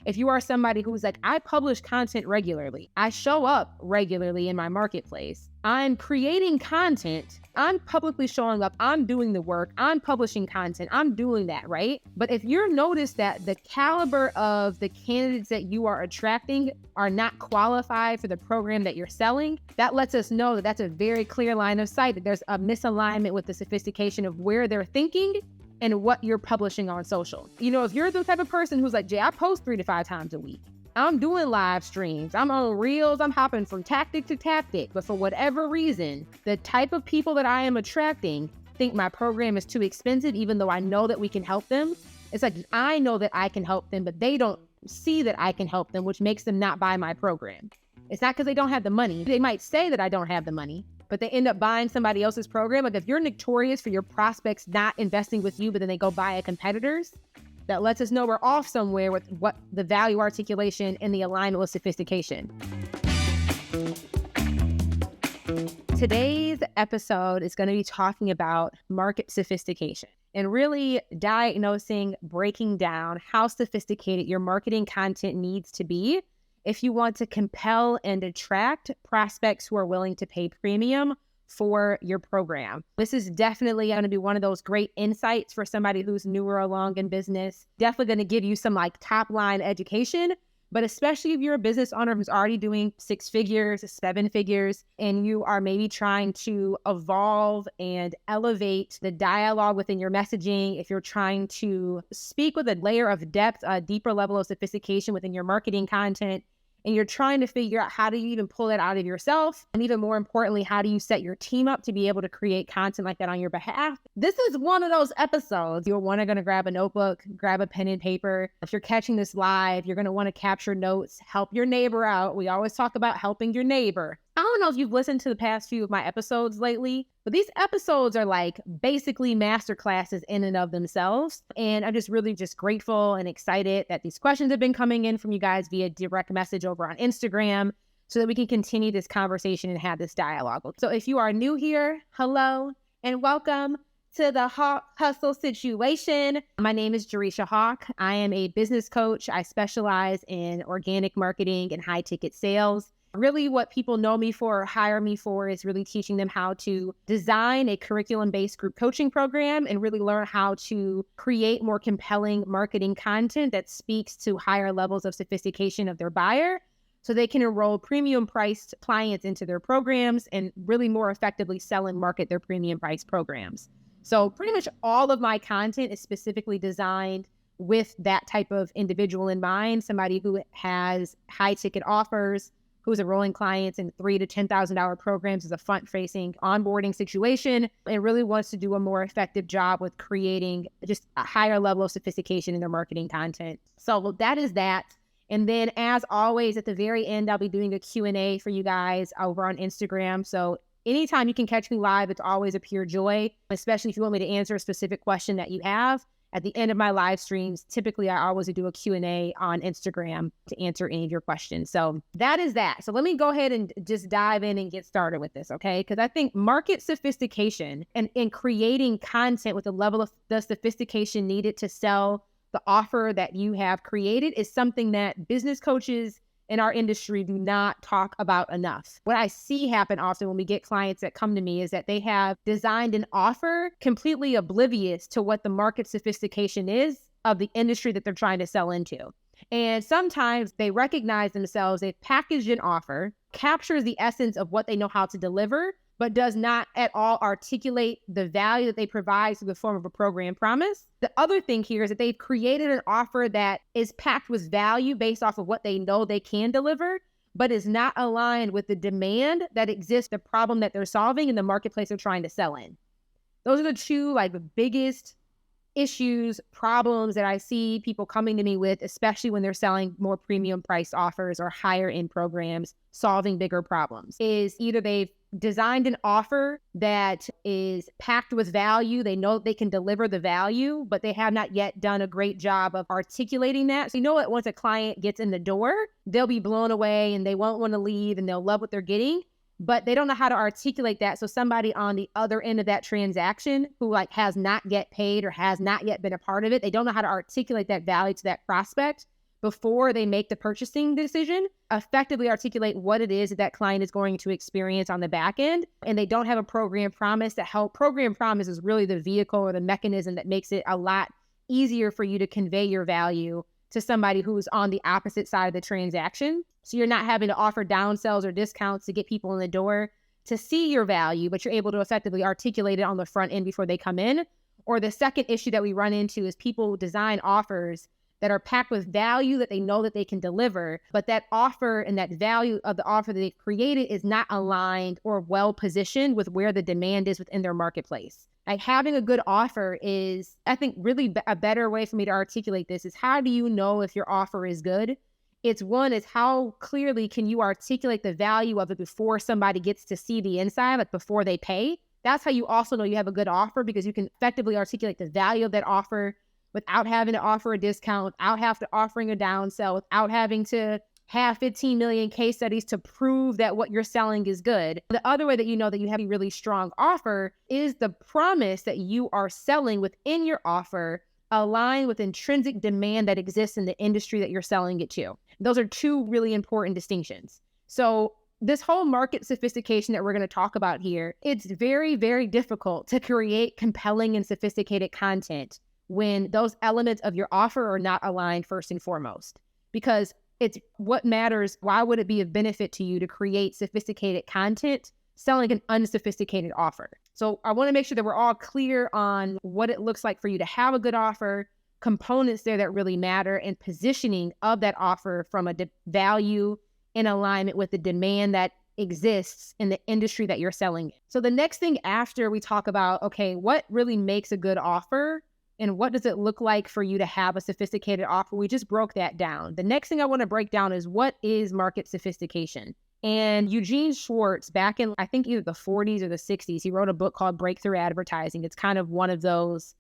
If you are somebody who's like, I publish content regularly, I show up regularly in my marketplace, I'm creating content, I'm publicly showing up, I'm doing the work, I'm publishing content, I'm doing that, right? But if you're noticed that the caliber of the candidates that you are attracting are not qualified for the program that you're selling, that lets us know that that's a very clear line of sight, that there's a misalignment with the sophistication of where they're thinking and what you're publishing on social. You know, if you're the type of person who's like, Jay, I post 3 to 5 times a week, I'm doing live streams, I'm on reels, I'm hopping from tactic to tactic, but for whatever reason, the type of people that I am attracting think my program is too expensive, even though I know that we can help them. It's like, I know that I can help them, but they don't see that I can help them, which makes them not buy my program. It's not because they don't have the money. They might say that I don't have the money, but they end up buying somebody else's program. Like if you're notorious for your prospects not investing with you, but then they go buy a competitor's, that lets us know we're off somewhere with what the value articulation and the alignment with sophistication. Today's episode is going to be talking about market sophistication and really diagnosing, breaking down how sophisticated your marketing content needs to be if you want to compel and attract prospects who are willing to pay premium for your program. This is definitely going to be one of those great insights for somebody who's newer along in business. Definitely going to give you some like top line education, but especially if you're a business owner who's already doing 6 figures, 7 figures, and you are maybe trying to evolve and elevate the dialogue within your messaging. If you're trying to speak with a layer of depth, a deeper level of sophistication within your marketing content, and you're trying to figure out how do you even pull that out of yourself? And even more importantly, how do you set your team up to be able to create content like that on your behalf? This is one of those episodes. You're going to grab a notebook, grab a pen and paper. If you're catching this live, you're going to want to capture notes, help your neighbor out. We always talk about helping your neighbor. I don't know if you've listened to the past few of my episodes lately, but these episodes are like basically masterclasses in and of themselves. And I'm just really grateful and excited that these questions have been coming in from you guys via direct message over on Instagram so that we can continue this conversation and have this dialogue. So if you are new here, hello and welcome to the Hawk Hustle Situation. My name is Jerisha Hawk. I am a business coach. I specialize in organic marketing and high ticket sales. Really what people know me for or hire me for is really teaching them how to design a curriculum-based group coaching program and really learn how to create more compelling marketing content that speaks to higher levels of sophistication of their buyer so they can enroll premium priced clients into their programs and really more effectively sell and market their premium priced programs. So pretty much all of my content is specifically designed with that type of individual in mind, somebody who has high ticket offers, who's enrolling clients in $3,000 to $10,000 programs as a front-facing onboarding situation and really wants to do a more effective job with creating just a higher level of sophistication in their marketing content. So that is that. And then as always, at the very end, I'll be doing a Q&A for you guys over on Instagram. So anytime you can catch me live, it's always a pure joy, especially if you want me to answer a specific question that you have. At the end of my live streams, typically I always do a Q&A on Instagram to answer any of your questions. So that is that. So let me go ahead and just dive in and get started with this, okay? Because I think market sophistication and creating content with the level of the sophistication needed to sell the offer that you have created is something that business coaches in our industry do not talk about enough. What I see happen often when we get clients that come to me is that they have designed an offer completely oblivious to what the market sophistication is of the industry that they're trying to sell into. And sometimes they recognize themselves, they've packaged an offer, captures the essence of what they know how to deliver, but does not at all articulate the value that they provide through the form of a program promise. The other thing here is that they've created an offer that is packed with value based off of what they know they can deliver, but is not aligned with the demand that exists, the problem that they're solving in the marketplace they're trying to sell in. Those are the two the biggest issues, problems that I see people coming to me with, especially when they're selling more premium priced offers or higher end programs, solving bigger problems, is either they've designed an offer that is packed with value. They know they can deliver the value, but they have not yet done a great job of articulating that. So you know that once a client gets in the door, they'll be blown away and they won't want to leave and they'll love what they're getting, but they don't know how to articulate that. So somebody on the other end of that transaction who has not yet paid or has not yet been a part of it, they don't know how to articulate that value to that prospect before they make the purchasing decision, effectively articulate what it is that client is going to experience on the back end. And they don't have a program promise to help. Program promise is really the vehicle or the mechanism that makes it a lot easier for you to convey your value to somebody who's on the opposite side of the transaction. So you're not having to offer downsells or discounts to get people in the door to see your value, but you're able to effectively articulate it on the front end before they come in. Or the second issue that we run into is people design offers that are packed with value that they know that they can deliver, but that offer and that value of the offer that they've created is not aligned or well positioned with where the demand is within their marketplace. Like having a good offer is, I think, really a better way for me to articulate this is how do you know if your offer is good? It's one is how clearly can you articulate the value of it before somebody gets to see the inside, like before they pay. That's how you also know you have a good offer, because you can effectively articulate the value of that offer without having to offer a discount, without having to offering a downsell, without having to have 15 million case studies to prove that what you're selling is good. The other way that you know that you have a really strong offer is the promise that you are selling within your offer aligned with intrinsic demand that exists in the industry that you're selling it to. Those are two really important distinctions. So this whole market sophistication that we're going to talk about here, it's very, very difficult to create compelling and sophisticated content when those elements of your offer are not aligned first and foremost, because it's what matters. Why would it be of benefit to you to create sophisticated content selling an unsophisticated offer? So I want to make sure that we're all clear on what it looks like for you to have a good offer, components there that really matter, and positioning of that offer from a value in alignment with the demand that exists in the industry that you're selling in. So the next thing after we talk about, okay, what really makes a good offer and what does it look like for you to have a sophisticated offer? We just broke that down. The next thing I want to break down is what is market sophistication? And Eugene Schwartz, back in, I think either the 40s or the 60s, he wrote a book called Breakthrough Advertising. It's kind of one of those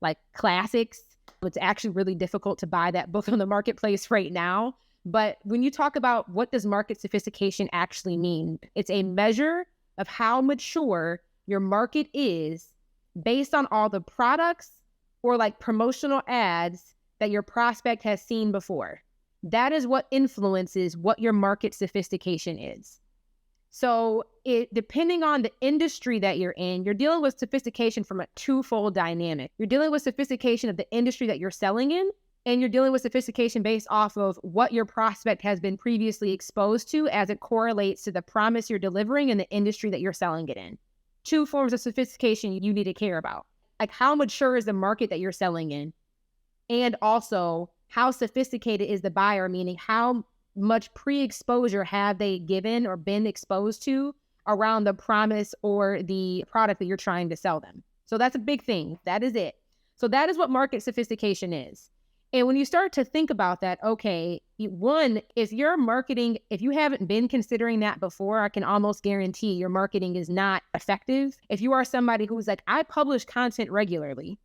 like classics. It's actually really difficult to buy that book on the marketplace right now. But when you talk about what does market sophistication actually mean, it's a measure of how mature your market is based on all the products or like promotional ads that your prospect has seen before. That is what influences what your market sophistication is. So depending on the industry that you're in, you're dealing with sophistication from a twofold dynamic. You're dealing with sophistication of the industry that you're selling in, and you're dealing with sophistication based off of what your prospect has been previously exposed to as it correlates to the promise you're delivering in the industry that you're selling it in. Two forms of sophistication you need to care about. Like how mature is the market that you're selling in? And also how sophisticated is the buyer, meaning how much pre-exposure have they given or been exposed to around the promise or the product that you're trying to sell them. So that's a big thing. That is it. So that is what market sophistication is. And when you start to think about that, okay, one, if your marketing, if you haven't been considering that before, I can almost guarantee your marketing is not effective. If you are somebody who's like, I publish content regularly,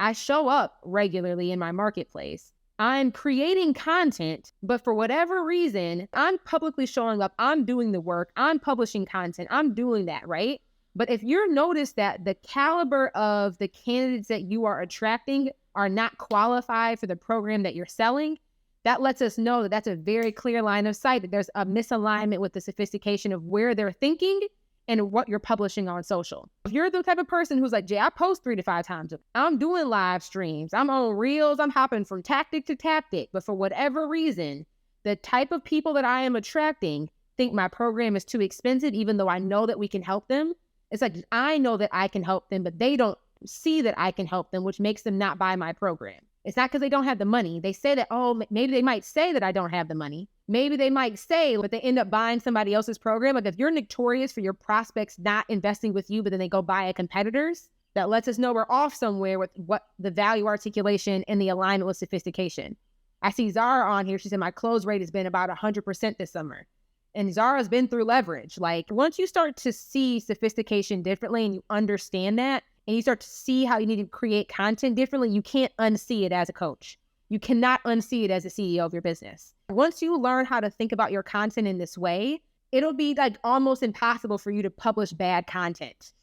I show up regularly in my marketplace, I'm creating content, but for whatever reason, I'm publicly showing up, I'm doing the work, I'm publishing content, I'm doing that, right? But if you're noticed that the caliber of the candidates that you are attracting are not qualified for the program that you're selling, that lets us know that that's a very clear line of sight, that there's a misalignment with the sophistication of where they're thinking and what you're publishing on social. If you're the type of person who's like, Jay, I post 3 to 5 times, I'm doing live streams, I'm on reels, I'm hopping from tactic to tactic, but for whatever reason, the type of people that I am attracting think my program is too expensive, even though I know that we can help them. It's like, I know that I can help them, but they don't see that I can help them, which makes them not buy my program. It's not because they don't have the money. They say that, oh, maybe they might say that I don't have the money. Maybe they might say, but they end up buying somebody else's program. Like if you're notorious for your prospects not investing with you, but then they go buy a competitor's, that lets us know we're off somewhere with what the value articulation and the alignment with sophistication. I see Zara on here. She said, my close rate has been about 100% this summer. And Zara's been through leverage. Like once you start to see sophistication differently and you understand that, and you start to see how you need to create content differently, you can't unsee it as a coach. You cannot unsee it as a CEO of your business. Once you learn how to think about your content in this way, it'll be like almost impossible for you to publish bad content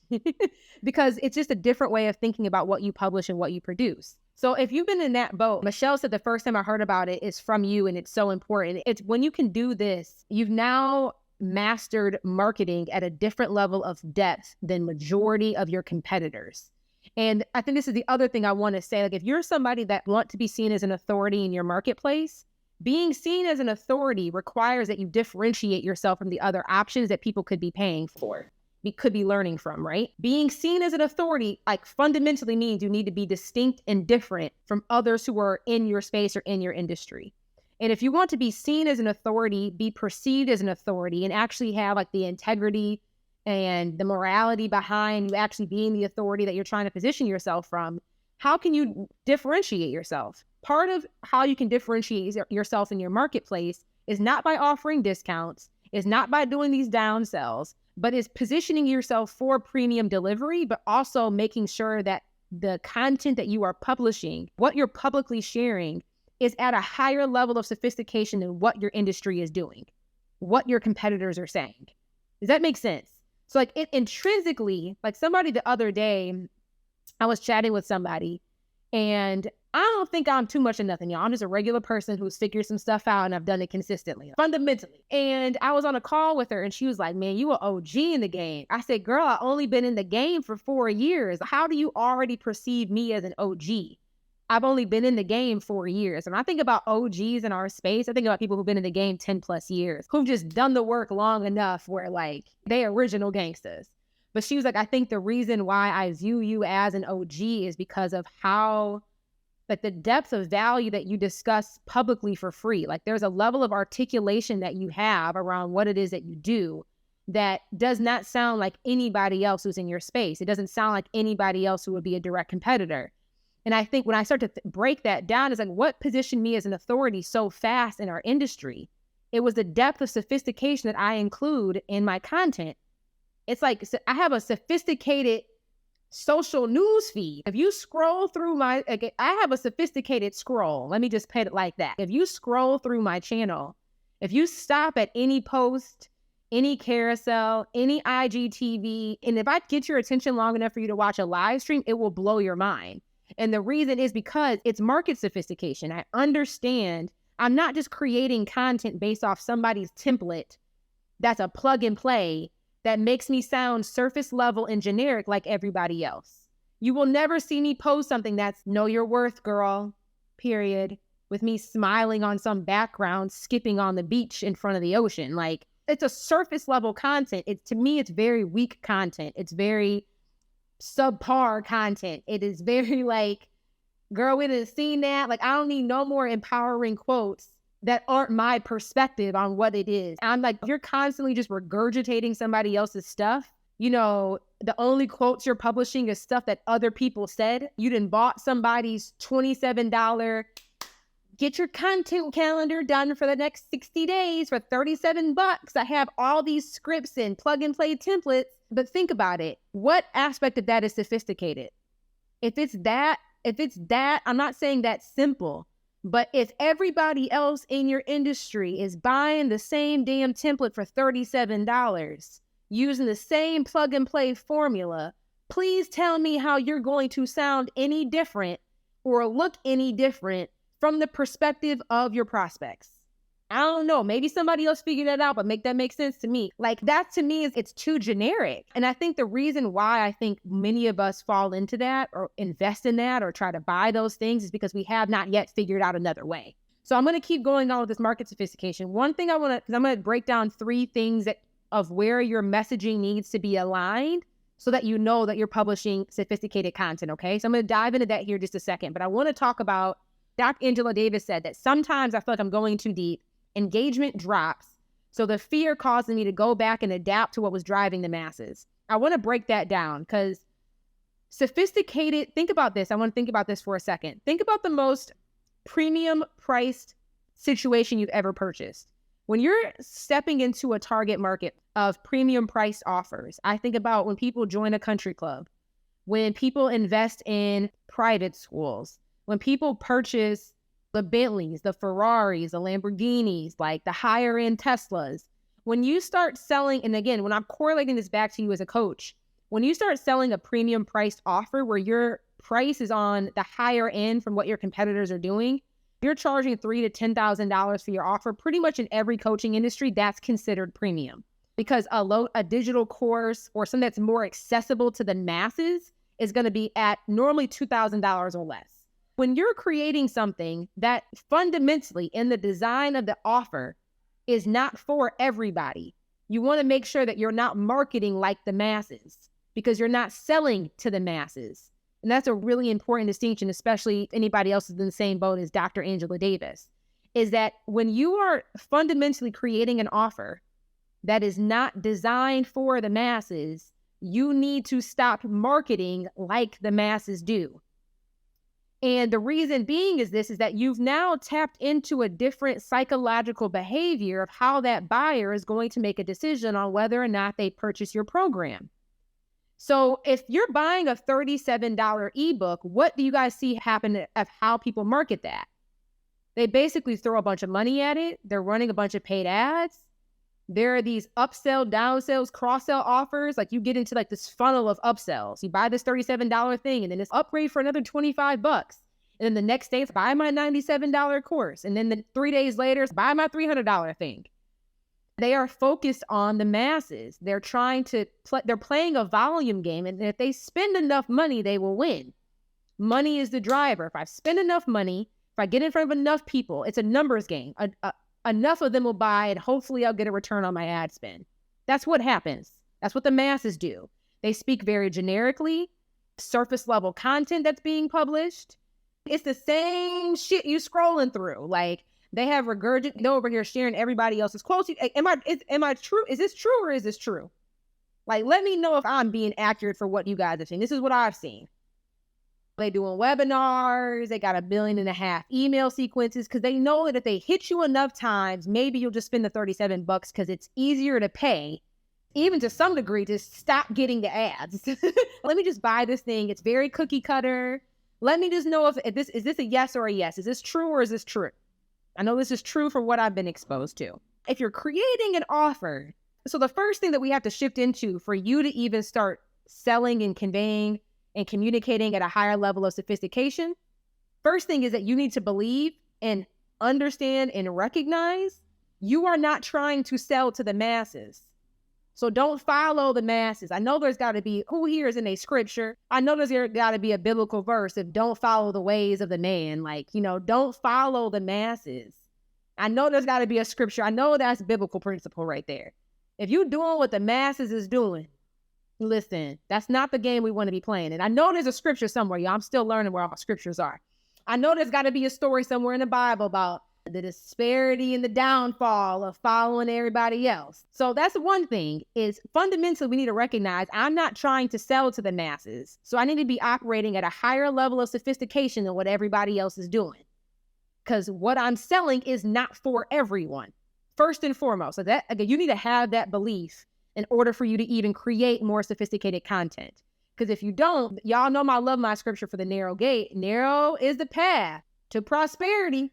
because it's just a different way of thinking about what you publish and what you produce. So if you've been in that boat, Michelle said the first time I heard about it is from you, and it's so important. It's when you can do this, you've now mastered marketing at a different level of depth than majority of your competitors. And I think this is the other thing I want to say. Like, if you're somebody that want to be seen as an authority in your marketplace, being seen as an authority requires that you differentiate yourself from the other options that people could be paying for, could be learning from, right? Being seen as an authority, like, fundamentally means you need to be distinct and different from others who are in your space or in your industry. And if you want to be seen as an authority, be perceived as an authority, and actually have like the integrity and the morality behind you actually being the authority that you're trying to position yourself from, how can you differentiate yourself? Part of how you can differentiate yourself in your marketplace is not by offering discounts, is not by doing these downsells, but is positioning yourself for premium delivery, but also making sure that the content that you are publishing, what you're publicly sharing, is at a higher level of sophistication than what your industry is doing, what your competitors are saying. Does that make sense? So like, it intrinsically, like, somebody the other day, I was chatting with somebody, and I don't think I'm too much of nothing, y'all. I'm just a regular person who's figured some stuff out, and I've done it consistently, fundamentally. And I was on a call with her, and she was like, man, you an OG in the game. I said, girl, I only been in the game for 4 years. How do you already perceive me as an OG? I've only been in the game 4 years. When I think about OGs in our space, I think about people who've been in the game 10 plus years, who've just done the work long enough where, like, they original gangsters. But she was like, I think the reason why I view you as an OG is because of how, like, the depth of value that you discuss publicly for free. Like, there's a level of articulation that you have around what it is that you do that does not sound like anybody else who's in your space. It doesn't sound like anybody else who would be a direct competitor. And I think when I start to break that down, it's like, what positioned me as an authority so fast in our industry? It was the depth of sophistication that I include in my content. It's like, I have a sophisticated social news feed. If you scroll through I have a sophisticated scroll. Let me just put it like that. If you scroll through my channel, if you stop at any post, any carousel, any IGTV, and if I get your attention long enough for you to watch a live stream, it will blow your mind. And the reason is because it's market sophistication. I understand I'm not just creating content based off somebody's template that's a plug and play that makes me sound surface level and generic like everybody else. You will never see me post something that's know your worth, girl, period, with me smiling on some background, skipping on the beach in front of the ocean. Like, it's a surface level content. To me, it's very weak content. It's very subpar content. It is very like, girl, we done seen that. Like, I don't need no more empowering quotes that aren't my perspective on what it is. I'm like, you're constantly just regurgitating somebody else's stuff. You know, the only quotes you're publishing is stuff that other people said. You done bought somebody's $27, get your content calendar done for the next 60 days for $37. I have all these scripts and plug and play templates. But think about it. What aspect of that is sophisticated? If it's that, I'm not saying that's simple, but if everybody else in your industry is buying the same damn template for $37, using the same plug and play formula, please tell me how you're going to sound any different or look any different from the perspective of your prospects. I don't know. Maybe somebody else figured that out, but make that make sense to me. Like, that to me it's too generic. And I think the reason why I think many of us fall into that or invest in that or try to buy those things is because we have not yet figured out another way. So I'm going to keep going on with this market sophistication. One thing I'm going to break down 3 things of where your messaging needs to be aligned so that you know that you're publishing sophisticated content. Okay. So I'm going to dive into that here just a second, but I want to talk about Dr. Angela Davis said that sometimes I feel like I'm going too deep. Engagement drops. So the fear causes me to go back and adapt to what was driving the masses. I want to break that down because sophisticated, think about this. I want to think about this for a second. Think about the most premium priced situation you've ever purchased. When you're stepping into a target market of premium priced offers, I think about when people join a country club, when people invest in private schools, when people purchase the Bentleys, the Ferraris, the Lamborghinis, like the higher end Teslas. When you start selling, and again, when I'm correlating this back to you as a coach, when you start selling a premium priced offer where you're price is on the higher end from what your competitors are doing, you're charging $3,000 to $10,000 for your offer. Pretty much in every coaching industry, that's considered premium, because a digital course or something that's more accessible to the masses is going to be at normally $2,000 or less. When you're creating something that fundamentally in the design of the offer is not for everybody, you want to make sure that you're not marketing like the masses, because you're not selling to the masses. And that's a really important distinction, especially if anybody else is in the same boat as Dr. Angela Davis, is that when you are fundamentally creating an offer that is not designed for the masses, you need to stop marketing like the masses do. And the reason being is that you've now tapped into a different psychological behavior of how that buyer is going to make a decision on whether or not they purchase your program. So if you're buying a $37 ebook, what do you guys see happen of how people market that? They basically throw a bunch of money at it. They're running a bunch of paid ads. There are these upsell, downsells, cross-sell offers. Like you get into like this funnel of upsells. You buy this $37 thing and then it's upgrade for another $25. And then the next day, it's buy my $97 course. And then 3 days later, it's buy my $300 thing. They are focused on the masses. They're trying to they're playing a volume game. And if they spend enough money, they will win. Money is the driver. If I spend enough money, if I get in front of enough people, it's a numbers game. Enough of them will buy, and hopefully I'll get a return on my ad spend. That's what happens. That's what the masses do. They speak very generically, surface level content that's being published. It's the same shit you scrolling through. Like they have regurgitated over here sharing everybody else's quotes. Am I true? Is this true or is this true? Like, let me know if I'm being accurate for what you guys have seen. This is what I've seen. They doing webinars. They got 1.5 million email sequences because they know that if they hit you enough times, maybe you'll just spend the $37 because it's easier to pay, even to some degree, to stop getting the ads. Let me just buy this thing. It's very cookie cutter. Let me just know if this is a yes or a yes. Is this true or is this true? I know this is true for what I've been exposed to. If you're creating an offer, so the first thing that we have to shift into for you to even start selling and conveying and communicating at a higher level of sophistication, first thing is that you need to believe and understand and recognize you are not trying to sell to the masses. So don't follow the masses. I know there's got to be, who here is in a scripture? I know there's got to be a biblical verse of don't follow the ways of the man. Like, don't follow the masses. I know there's got to be a scripture. I know that's biblical principle right there. If you're doing what the masses is doing, listen, that's not the game we want to be playing. And I know there's a scripture somewhere, y'all. I'm still learning where all scriptures are. I know there's got to be a story somewhere in the Bible about the disparity and the downfall of following everybody else. So that's one thing, is fundamentally we need to recognize I'm not trying to sell to the masses. So I need to be operating at a higher level of sophistication than what everybody else is doing. Because what I'm selling is not for everyone, first and foremost. So that, again, you need to have that belief in order for you to even create more sophisticated content. Because if you don't, y'all know I love my scripture for the narrow gate. Narrow is the path to prosperity.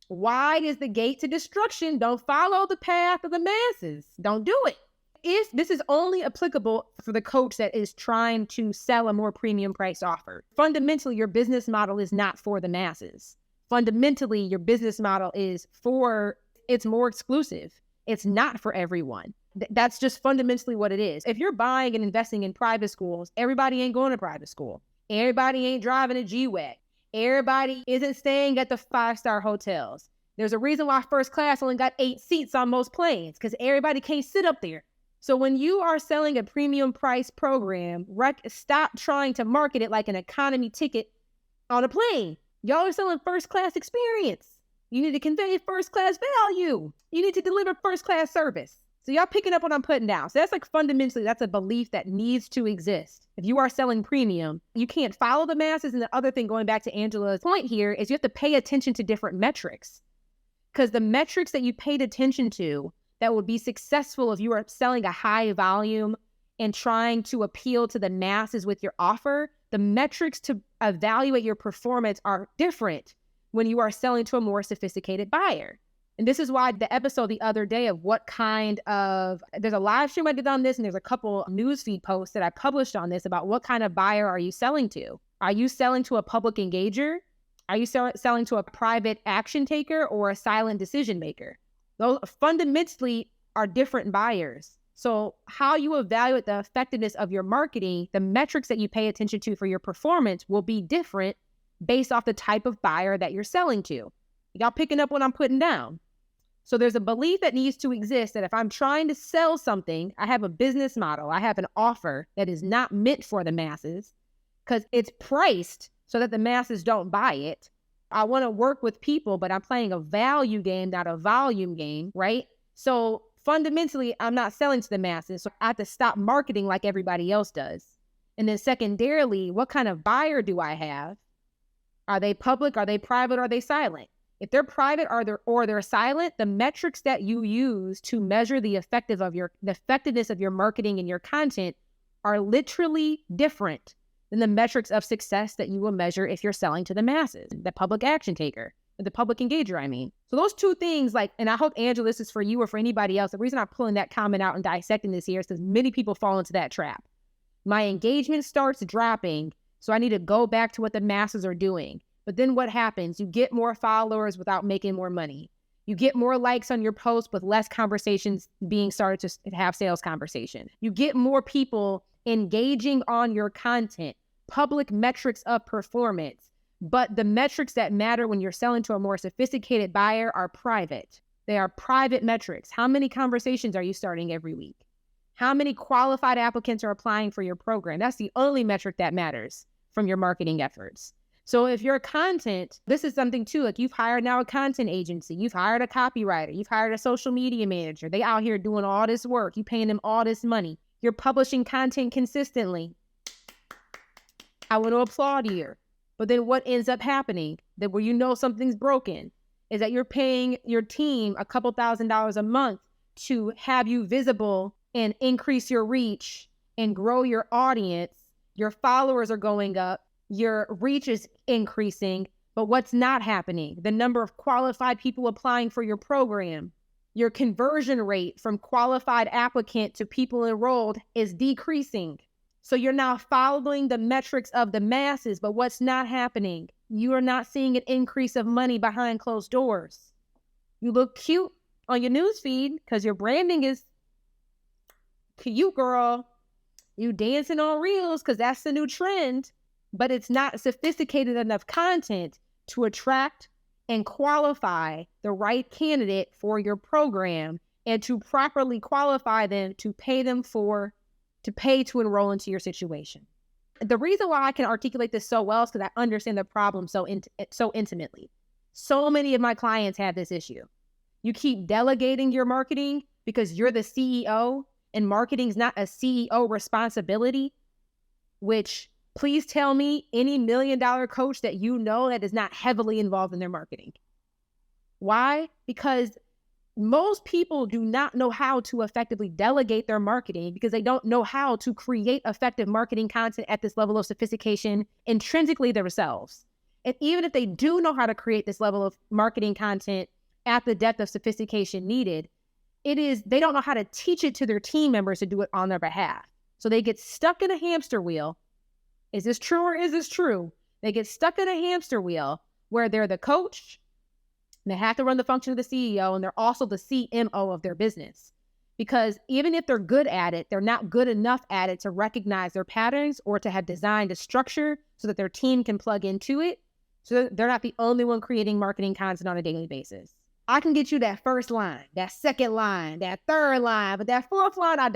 Wide is the gate to destruction. Don't follow the path of the masses. Don't do it. If this is only applicable for the coach that is trying to sell a more premium price offer. Fundamentally, your business model is not for the masses. Fundamentally, your business model is it's more exclusive. It's not for everyone. That's just fundamentally what it is. If you're buying and investing in private schools, everybody ain't going to private school. Everybody ain't driving a G-Wagon. Everybody isn't staying at the 5-star hotels. There's a reason why first class only got 8 seats on most planes, because everybody can't sit up there. So when you are selling a premium price program, stop trying to market it like an economy ticket on a plane. Y'all are selling first class experience. You need to convey first class value. You need to deliver first class service. So y'all picking up what I'm putting down. So that's like fundamentally, that's a belief that needs to exist. If you are selling premium, you can't follow the masses. And the other thing, going back to Angela's point here, is you have to pay attention to different metrics. Because the metrics that you paid attention to that would be successful if you are selling a high volume and trying to appeal to the masses with your offer, the metrics to evaluate your performance are different when you are selling to a more sophisticated buyer. And this is why the episode the other day of there's a live stream I did on this, and there's a couple newsfeed posts that I published on this about what kind of buyer are you selling to? Are you selling to a public engager? Are you selling to a private action taker or a silent decision maker? Those fundamentally are different buyers. So how you evaluate the effectiveness of your marketing, the metrics that you pay attention to for your performance will be different based off the type of buyer that you're selling to. Y'all picking up what I'm putting down? So there's a belief that needs to exist that if I'm trying to sell something, I have a business model, I have an offer that is not meant for the masses because it's priced so that the masses don't buy it. I want to work with people, but I'm playing a value game, not a volume game, right? So fundamentally, I'm not selling to the masses. So I have to stop marketing like everybody else does. And then secondarily, what kind of buyer do I have? Are they public? Are they private? Are they silent? If they're private or they're silent, the metrics that you use to measure the effectiveness of your marketing and your content are literally different than the metrics of success that you will measure if you're selling to the masses, the public action taker, the public engager, I mean. So those two things, and I hope, Angela, this is for you or for anybody else. The reason I'm pulling that comment out and dissecting this here is because many people fall into that trap. My engagement starts dropping, so I need to go back to what the masses are doing. But then what happens? You get more followers without making more money. You get more likes on your post with less conversations being started to have sales conversation. You get more people engaging on your content, public metrics of performance. But the metrics that matter when you're selling to a more sophisticated buyer are private. They are private metrics. How many conversations are you starting every week? How many qualified applicants are applying for your program? That's the only metric that matters from your marketing efforts. So if your content, this is something too, like you've hired now a content agency, you've hired a copywriter, you've hired a social media manager. They out here doing all this work. You paying them all this money. You're publishing content consistently. I want to applaud you. But then what ends up happening, that where you know something's broken, is that you're paying your team a couple $1,000s a month to have you visible and increase your reach and grow your audience. Your followers are going up. Your reach is increasing, but what's not happening? The number of qualified people applying for your program, your conversion rate from qualified applicant to people enrolled is decreasing. So you're now following the metrics of the masses, but what's not happening? You are not seeing an increase of money behind closed doors. You look cute on your newsfeed because your branding is cute, girl. You dancing on reels because that's the new trend. But it's not sophisticated enough content to attract and qualify the right candidate for your program and to properly qualify them to pay to enroll into your situation. The reason why I can articulate this so well is because I understand the problem so intimately. So many of my clients have this issue. You keep delegating your marketing because you're the CEO and marketing is not a CEO responsibility, which please tell me any $1 million coach that you know that is not heavily involved in their marketing. Why? Because most people do not know how to effectively delegate their marketing because they don't know how to create effective marketing content at this level of sophistication intrinsically themselves. And even if they do know how to create this level of marketing content at the depth of sophistication needed, they don't know how to teach it to their team members to do it on their behalf. So they get stuck in a hamster wheel. Is this true or is this true? They get stuck in a hamster wheel where they're the coach, and they have to run the function of the CEO, and they're also the CMO of their business. Because even if they're good at it, they're not good enough at it to recognize their patterns or to have designed a structure so that their team can plug into it. So they're not the only one creating marketing content on a daily basis. I can get you that first line, that second line, that third line, but that fourth line, I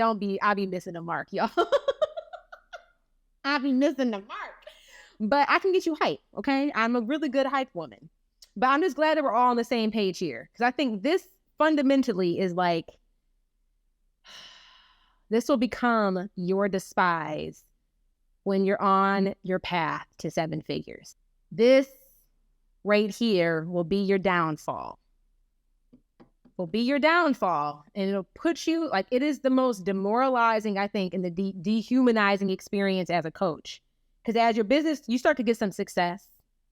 be missing the mark, y'all. I be missing the mark. But I can get you hype, okay? I'm a really good hype woman. But I'm just glad that we're all on the same page here. Because I think this fundamentally is this will become your despise when you're on your path to 7 figures. This right here will be your downfall. And it'll put you, it is the most demoralizing, I think, and the dehumanizing experience as a coach. Because as your business, you start to get some success.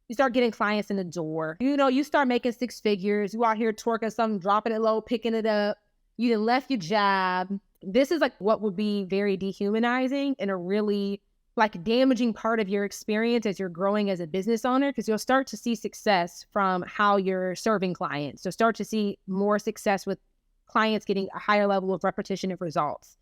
You start getting clients in the door. You start making six figures. You out here twerking something, dropping it low, picking it up. You done left your job. This is like what would be very dehumanizing and a really like damaging part of your experience as you're growing as a business owner, because you'll start to see success from how you're serving clients. You'll start to see more success with clients getting a higher level of repetition of results.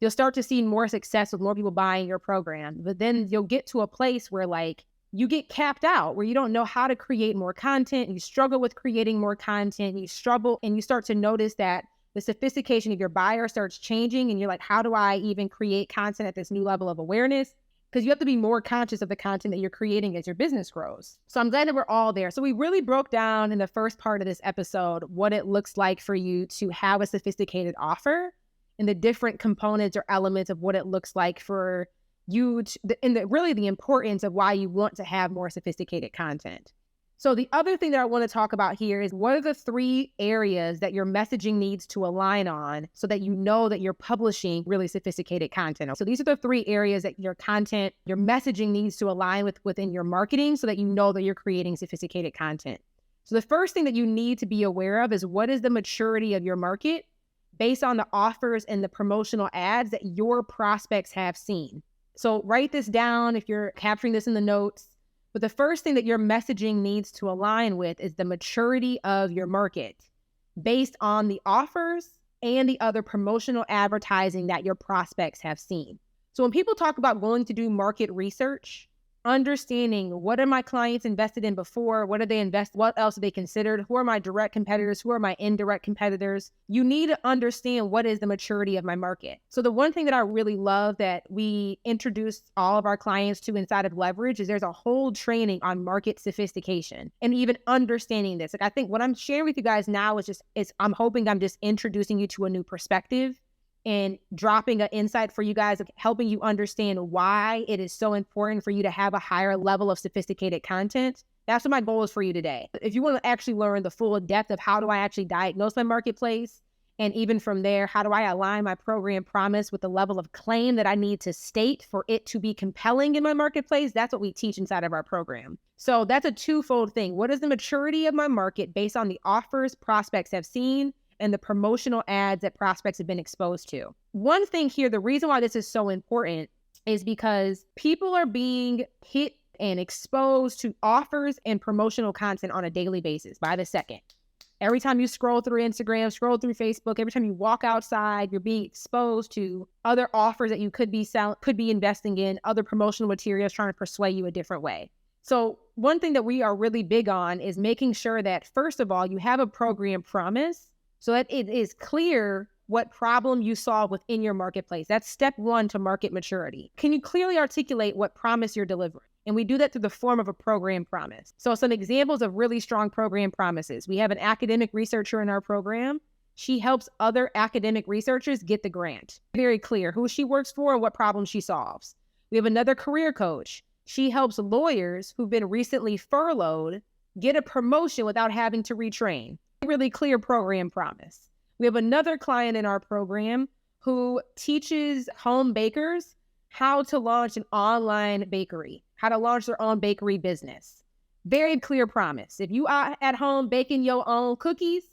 You'll start to see more success with more people buying your program. But then you'll get to a place where like you get capped out, where you don't know how to create more content. You struggle with creating more content. You struggle and you start to notice that the sophistication of your buyer starts changing. And you're like, how do I even create content at this new level of awareness? Because you have to be more conscious of the content that you're creating as your business grows. So I'm glad that we're all there. So we really broke down in the first part of this episode what it looks like for you to have a sophisticated offer and the different components or elements of what it looks like for you to, really the importance of why you want to have more sophisticated content. So the other thing that I want to talk about here is what are the 3 areas that your messaging needs to align on so that you know that you're publishing really sophisticated content. So these are the 3 areas that your content, your messaging needs to align with within your marketing so that you know that you're creating sophisticated content. So the first thing that you need to be aware of is what is the maturity of your market based on the offers and the promotional ads that your prospects have seen. So write this down if you're capturing this in the notes. But the first thing that your messaging needs to align with is the maturity of your market based on the offers and the other promotional advertising that your prospects have seen. So when people talk about going to do market research, understanding what are my clients invested in before, what else have they considered, who are my direct competitors, who are my indirect competitors, you need to understand what is the maturity of my market. So the one thing that I really love that we introduce all of our clients to inside of Leverage is there's a whole training on market sophistication and even understanding this. Like I think what I'm sharing with you guys now is I'm hoping I'm just introducing you to a new perspective and dropping an insight for you guys, helping you understand why it is so important for you to have a higher level of sophisticated content. That's what my goal is for you today. If you want to actually learn the full depth of how do I actually diagnose my marketplace, and even from there, how do I align my program promise with the level of claim that I need to state for it to be compelling in my marketplace, that's what we teach inside of our program. So that's a twofold thing. What is the maturity of my market based on the offers prospects have seen and the promotional ads that prospects have been exposed to? One thing here, the reason why this is so important is because people are being hit and exposed to offers and promotional content on a daily basis by the second. Every time you scroll through Instagram, scroll through Facebook, every time you walk outside, you're being exposed to other offers that you could be investing in, other promotional materials trying to persuade you a different way. So one thing that we are really big on is making sure that, first of all, you have a program promise so that it is clear what problem you solve within your marketplace. That's step 1 to market maturity. Can you clearly articulate what promise you're delivering? And we do that through the form of a program promise. So some examples of really strong program promises. We have an academic researcher in our program. She helps other academic researchers get the grant. Very clear who she works for and what problem she solves. We have another career coach. She helps lawyers who've been recently furloughed get a promotion without having to retrain. Really clear program promise. We have another client in our program who teaches home bakers how to launch an online bakery, how to launch their own bakery business. Very clear promise. If you are at home baking your own cookies,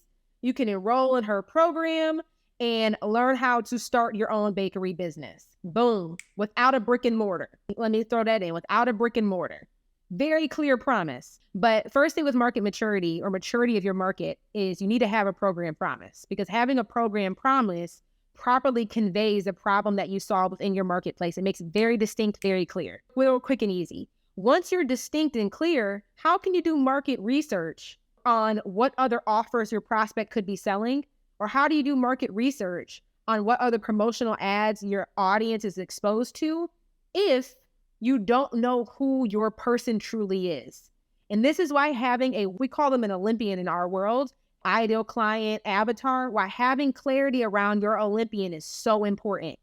you can enroll in her program and learn how to start your own bakery business. Boom. Without a brick and mortar. Let me throw that in. Without a brick and mortar. Very clear promise. But first thing with market maturity or maturity of your market is you need to have a program promise, because having a program promise properly conveys the problem that you solve within your marketplace. It makes it very distinct, very clear, real quick and easy. Once you're distinct and clear, how can you do market research on what other offers your prospect could be selling? Or how do you do market research on what other promotional ads your audience is exposed to if you don't know who your person truly is? And this is why having we call them an Olympian in our world, ideal client avatar, why having clarity around your Olympian is so important.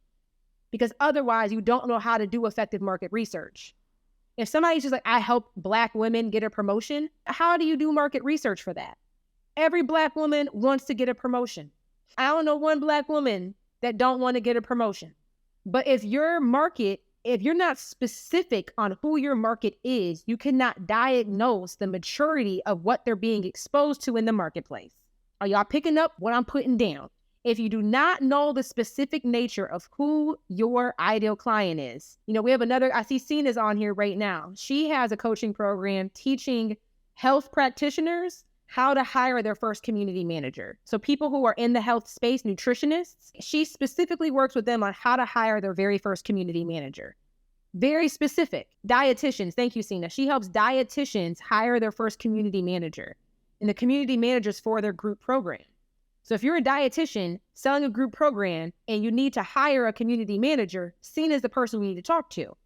Because otherwise you don't know how to do effective market research. If somebody's just like, I help Black women get a promotion, how do you do market research for that? Every Black woman wants to get a promotion. I don't know one Black woman that don't want to get a promotion. But if your market if you're not specific on who your market is, you cannot diagnose the maturity of what they're being exposed to in the marketplace. Are y'all picking up what I'm putting down? If you do not know the specific nature of who your ideal client is, we have I see Cena's on here right now. She has a coaching program teaching health practitioners how to hire their first community manager. So people who are in the health space, nutritionists, she specifically works with them on how to hire their very first community manager. Very specific. Dietitians, thank you, Cena. She helps dietitians hire their first community manager, and the community managers for their group program. So if you're a dietitian selling a group program and you need to hire a community manager, Cena is the person we need to talk to.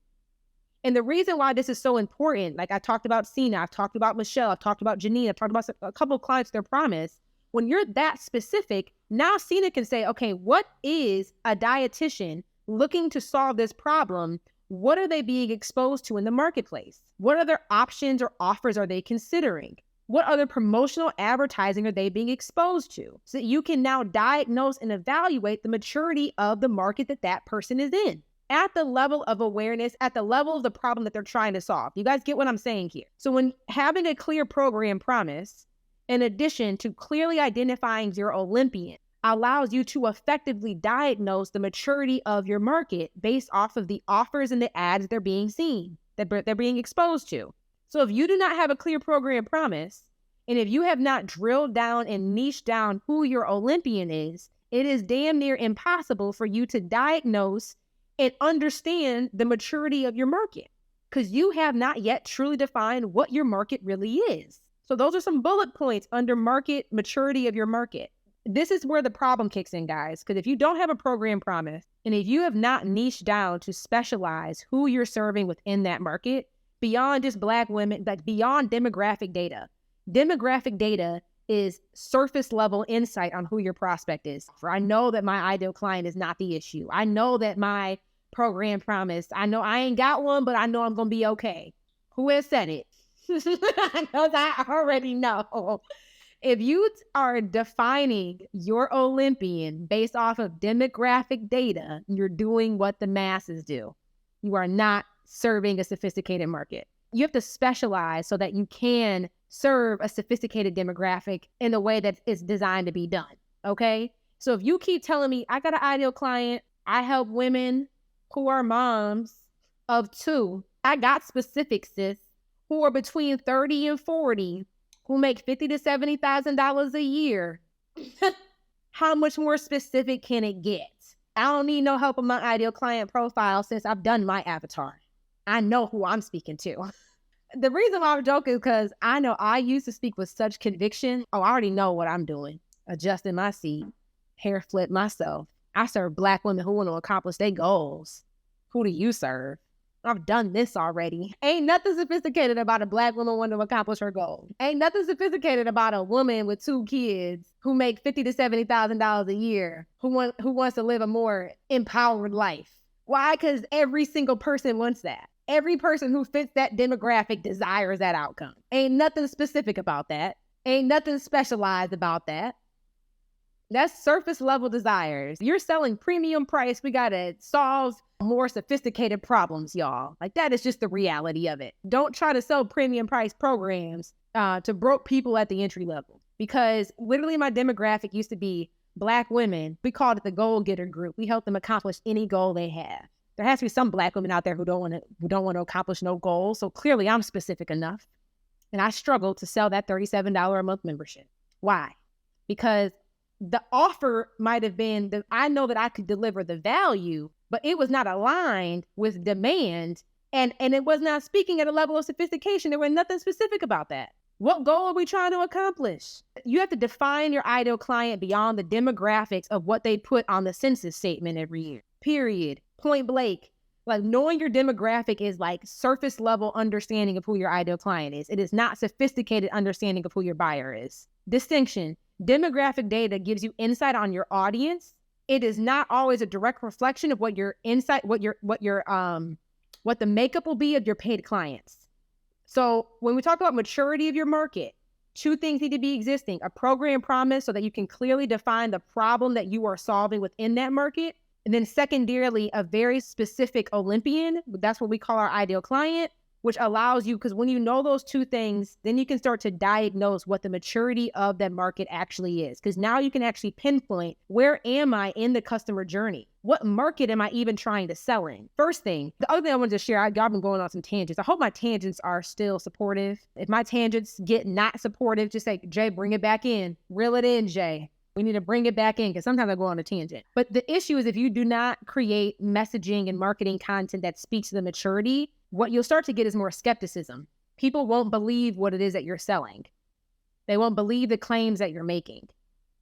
And the reason why this is so important, like I talked about Cena, I've talked about Michelle, I've talked about Janine, I've talked about a couple of clients, their promise. When you're that specific, now Cena can say, okay, what is a dietitian looking to solve this problem? What are they being exposed to in the marketplace? What other options or offers are they considering? What other promotional advertising are they being exposed to? So that you can now diagnose and evaluate the maturity of the market that person is in at the level of awareness, at the level of the problem that they're trying to solve. You guys get what I'm saying here? So when having a clear program promise, in addition to clearly identifying your Olympian, allows you to effectively diagnose the maturity of your market based off of the offers and the ads they're being seen, that they're being exposed to. So if you do not have a clear program promise, and if you have not drilled down and niched down who your Olympian is, it is damn near impossible for you to diagnose and understand the maturity of your market, because you have not yet truly defined what your market really is. So those are some bullet points under market maturity of your market. This is where the problem kicks in, guys, because if you don't have a program promise, and if you have not niched down to specialize who you're serving within that market, beyond just Black women, like beyond demographic data. Demographic data is surface level insight on who your prospect is. For I know that my ideal client is not the issue. I know that my program promise, I know I ain't got one, but I know I'm going to be okay. Who has said it? Because I already know. If you are defining your Olympian based off of demographic data, you're doing what the masses do. You are not serving a sophisticated market. You have to specialize so that you can serve a sophisticated demographic in the way that it's designed to be done. Okay? So if you keep telling me, I got an ideal client, I help women who are moms of 2. I got specifics, sis, who are between 30 and 40, who make $50,000 to $70,000 a year. How much more specific can it get? I don't need no help with my ideal client profile since I've done my avatar. I know who I'm speaking to. The reason why I'm joking is because I know I used to speak with such conviction. Oh, I already know what I'm doing. Adjusting my seat, hair flip myself. I serve Black women who want to accomplish their goals. Who do you serve? I've done this already. Ain't nothing sophisticated about a Black woman wanting to accomplish her goal. Ain't nothing sophisticated about a woman with 2 kids who make $50,000 to $70,000 a year, who wants to live a more empowered life. Why? Because every single person wants that. Every person who fits that demographic desires that outcome. Ain't nothing specific about that. Ain't nothing specialized about that. That's surface level desires. You're selling premium price. We got to solve more sophisticated problems, y'all. Like that is just the reality of it. Don't try to sell premium price programs to broke people at the entry level, because literally my demographic used to be Black women. We called it the goal getter group. We help them accomplish any goal they have. There has to be some Black women out there who don't want to accomplish no goals. So clearly I'm specific enough. And I struggle to sell that $37 a month membership. Why? Because the offer might have been that I know that I could deliver the value, but it was not aligned with demand. And it was not speaking at a level of sophistication. There was nothing specific about that. What goal are we trying to accomplish? You have to define your ideal client beyond the demographics of what they put on the census statement every year. Period. Point blank. Like knowing your demographic is like surface level understanding of who your ideal client is. It is not sophisticated understanding of who your buyer is. Distinction. Demographic data gives you insight on your audience. It is not always a direct reflection of what your insight, what the makeup will be of your paid clients. So when we talk about maturity of your market, 2 things need to be existing: a program promise so that you can clearly define the problem that you are solving within that market. And then secondarily, a very specific Olympian. That's what we call our ideal client, which allows you, because when you know those two things, then you can start to diagnose what the maturity of that market actually is. Because now you can actually pinpoint, where am I in the customer journey? What market am I even trying to sell in? First thing, the other thing I wanted to share, I've been going on some tangents. I hope my tangents are still supportive. If my tangents get not supportive, just say, Jay, bring it back in. Reel it in, Jay. We need to bring it back in because sometimes I go on a tangent. But the issue is if you do not create messaging and marketing content that speaks to the maturity, what you'll start to get is more skepticism. People won't believe what it is that you're selling. They won't believe the claims that you're making.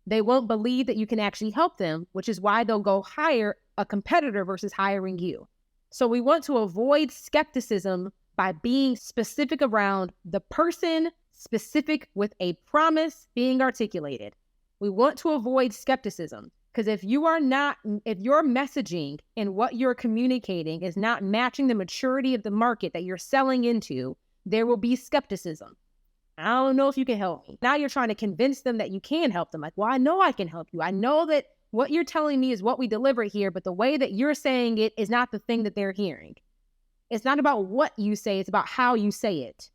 They won't believe that you can actually help them, which is why they'll go hire a competitor versus hiring you. So we want to avoid skepticism by being specific around the person, specific with a promise being articulated. We want to avoid skepticism because if your messaging and what you're communicating is not matching the maturity of the market that you're selling into, there will be skepticism. I don't know if you can help me. Now you're trying to convince them that you can help them. Like, well, I know I can help you. I know that what you're telling me is what we deliver here, but the way that you're saying it is not the thing that they're hearing. It's not about what you say. It's about how you say it.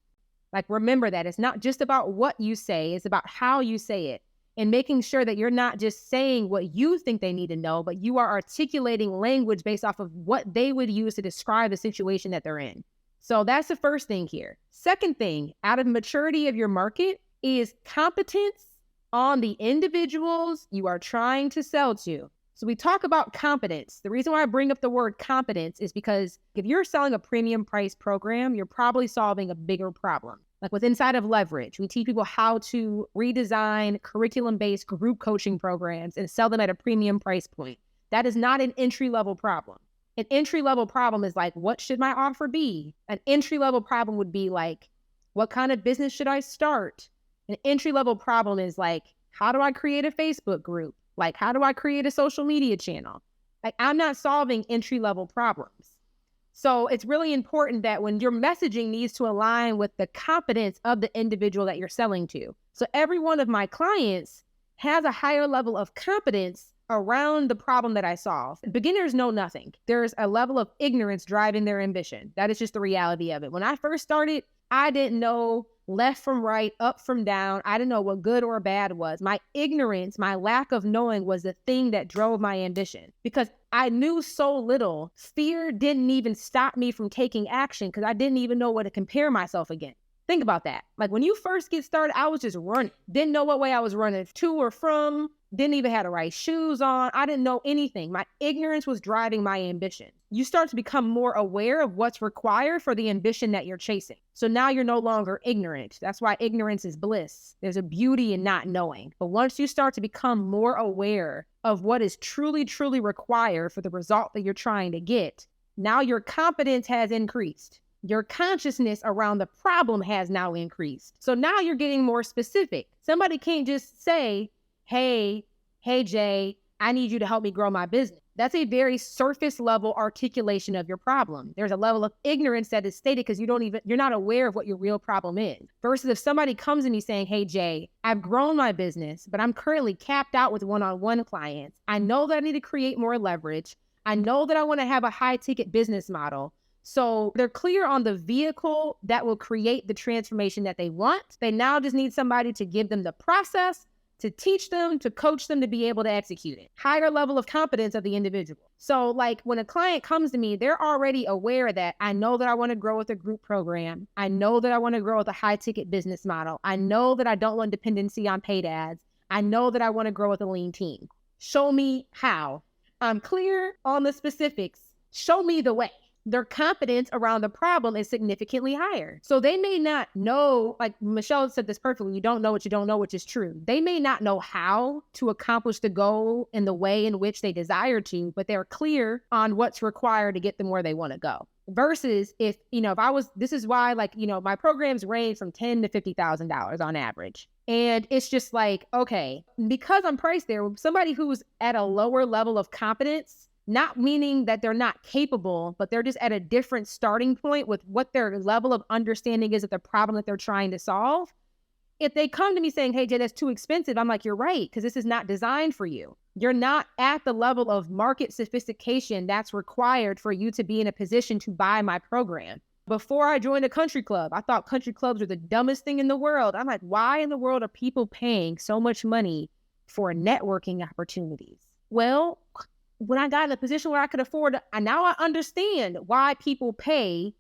Like, remember that. It's not just about what you say. It's about how you say it. And making sure that you're not just saying what you think they need to know, but you are articulating language based off of what they would use to describe the situation that they're in. So that's the first thing here. Second thing, out of maturity of your market is competence on the individuals you are trying to sell to. So we talk about competence. The reason why I bring up the word competence is because if you're selling a premium price program, you're probably solving a bigger problem. Like with Inside of Leverage, we teach people how to redesign curriculum-based group coaching programs and sell them at a premium price point. That is not an entry-level problem. An entry-level problem is like, what should my offer be? An entry-level problem would be like, what kind of business should I start? An entry-level problem is like, how do I create a Facebook group? Like, how do I create a social media channel? Like, I'm not solving entry-level problems. So it's really important that when your messaging needs to align with the competence of the individual that you're selling to. So every one of my clients has a higher level of competence around the problem that I solve. Beginners know nothing. There's a level of ignorance driving their ambition. That is just the reality of it. When I first started, I didn't know left from right, up from down. I didn't know what good or bad was. My ignorance, my lack of knowing was the thing that drove my ambition because I knew so little. Fear didn't even stop me from taking action because I didn't even know what to compare myself against. Think about that. Like when you first get started, I was just running. Didn't know what way I was running to or from. Didn't even have the right shoes on. I didn't know anything. My ignorance was driving my ambition. You start to become more aware of what's required for the ambition that you're chasing. So now you're no longer ignorant. That's why ignorance is bliss. There's a beauty in not knowing. But once you start to become more aware of what is truly, truly required for the result that you're trying to get, now your competence has increased. Your consciousness around the problem has now increased. So now you're getting more specific. Somebody can't just say, hey, Jay, I need you to help me grow my business. That's a very surface level articulation of your problem. There's a level of ignorance that is stated because you're not aware of what your real problem is. Versus if somebody comes to me saying, hey, Jay, I've grown my business, but I'm currently capped out with one-on-one clients. I know that I need to create more leverage. I know that I want to have a high ticket business model. So they're clear on the vehicle that will create the transformation that they want. They now just need somebody to give them the process, to teach them, to coach them to be able to execute it. Higher level of competence of the individual. So like when a client comes to me, they're already aware that I know that I want to grow with a group program. I know that I want to grow with a high ticket business model. I know that I don't want dependency on paid ads. I know that I want to grow with a lean team. Show me how. I'm clear on the specifics. Show me the way. Their competence around the problem is significantly higher. So they may not know, like Michelle said this perfectly, you don't know what you don't know, which is true. They may not know how to accomplish the goal in the way in which they desire to, but they're clear on what's required to get them where they want to go. Versus this is why my programs range from $10,000 to $50,000 on average. And it's just like, okay, because I'm priced there, somebody who's at a lower level of competence, not meaning that they're not capable, but they're just at a different starting point with what their level of understanding is of the problem that they're trying to solve. If they come to me saying, hey, Jay, that's too expensive, I'm like, you're right, because this is not designed for you. You're not at the level of market sophistication that's required for you to be in a position to buy my program. Before I joined a country club, I thought country clubs were the dumbest thing in the world. I'm like, why in the world are people paying so much money for networking opportunities? Well, when I got in a position where I could afford it, now I understand why people pay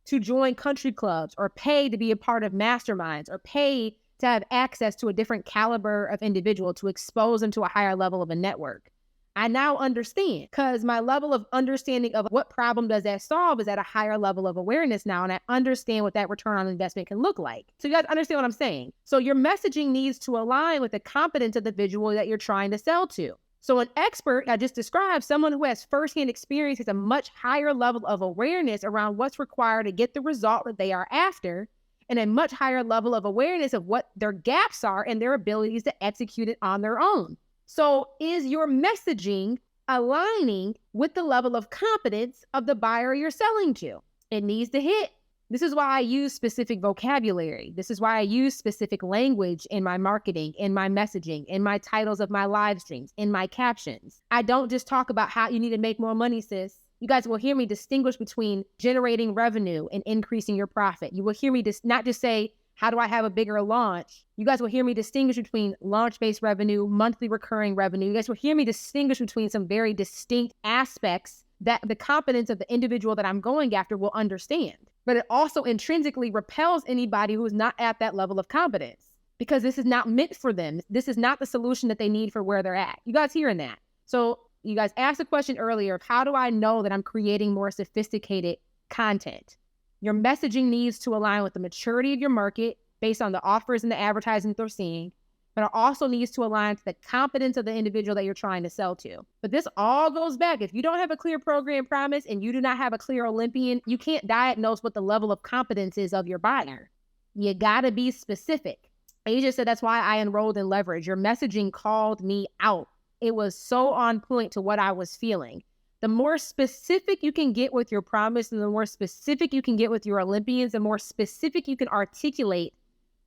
to join country clubs or pay to be a part of masterminds or pay to have access to a different caliber of individual to expose them to a higher level of a network. I now understand because my level of understanding of what problem does that solve is at a higher level of awareness now, and I understand what that return on investment can look like. So you guys understand what I'm saying? So your messaging needs to align with the competence of the individual that you're trying to sell to. So an expert I just described, someone who has firsthand experience, has a much higher level of awareness around what's required to get the result that they are after, and a much higher level of awareness of what their gaps are and their abilities to execute it on their own. So is your messaging aligning with the level of competence of the buyer you're selling to? It needs to hit. This is why I use specific vocabulary. This is why I use specific language in my marketing, in my messaging, in my titles of my live streams, in my captions. I don't just talk about how you need to make more money, sis. You guys will hear me distinguish between generating revenue and increasing your profit. You will hear me not just say, how do I have a bigger launch? You guys will hear me distinguish between launch-based revenue, monthly recurring revenue. You guys will hear me distinguish between some very distinct aspects that the competence of the individual that I'm going after will understand. But it also intrinsically repels anybody who is not at that level of competence because this is not meant for them. This is not the solution that they need for where they're at. You guys hearing that? So you guys asked a question earlier of how do I know that I'm creating more sophisticated content? Your messaging needs to align with the maturity of your market based on the offers and the advertising they're seeing, but it also needs to align to the competence of the individual that you're trying to sell to. But this all goes back. If you don't have a clear program promise and you do not have a clear Olympian, you can't diagnose what the level of competence is of your buyer. You gotta be specific. Asia said that's why I enrolled in Leverage. Your messaging called me out. It was so on point to what I was feeling. The more specific you can get with your promise and the more specific you can get with your Olympians, the more specific you can articulate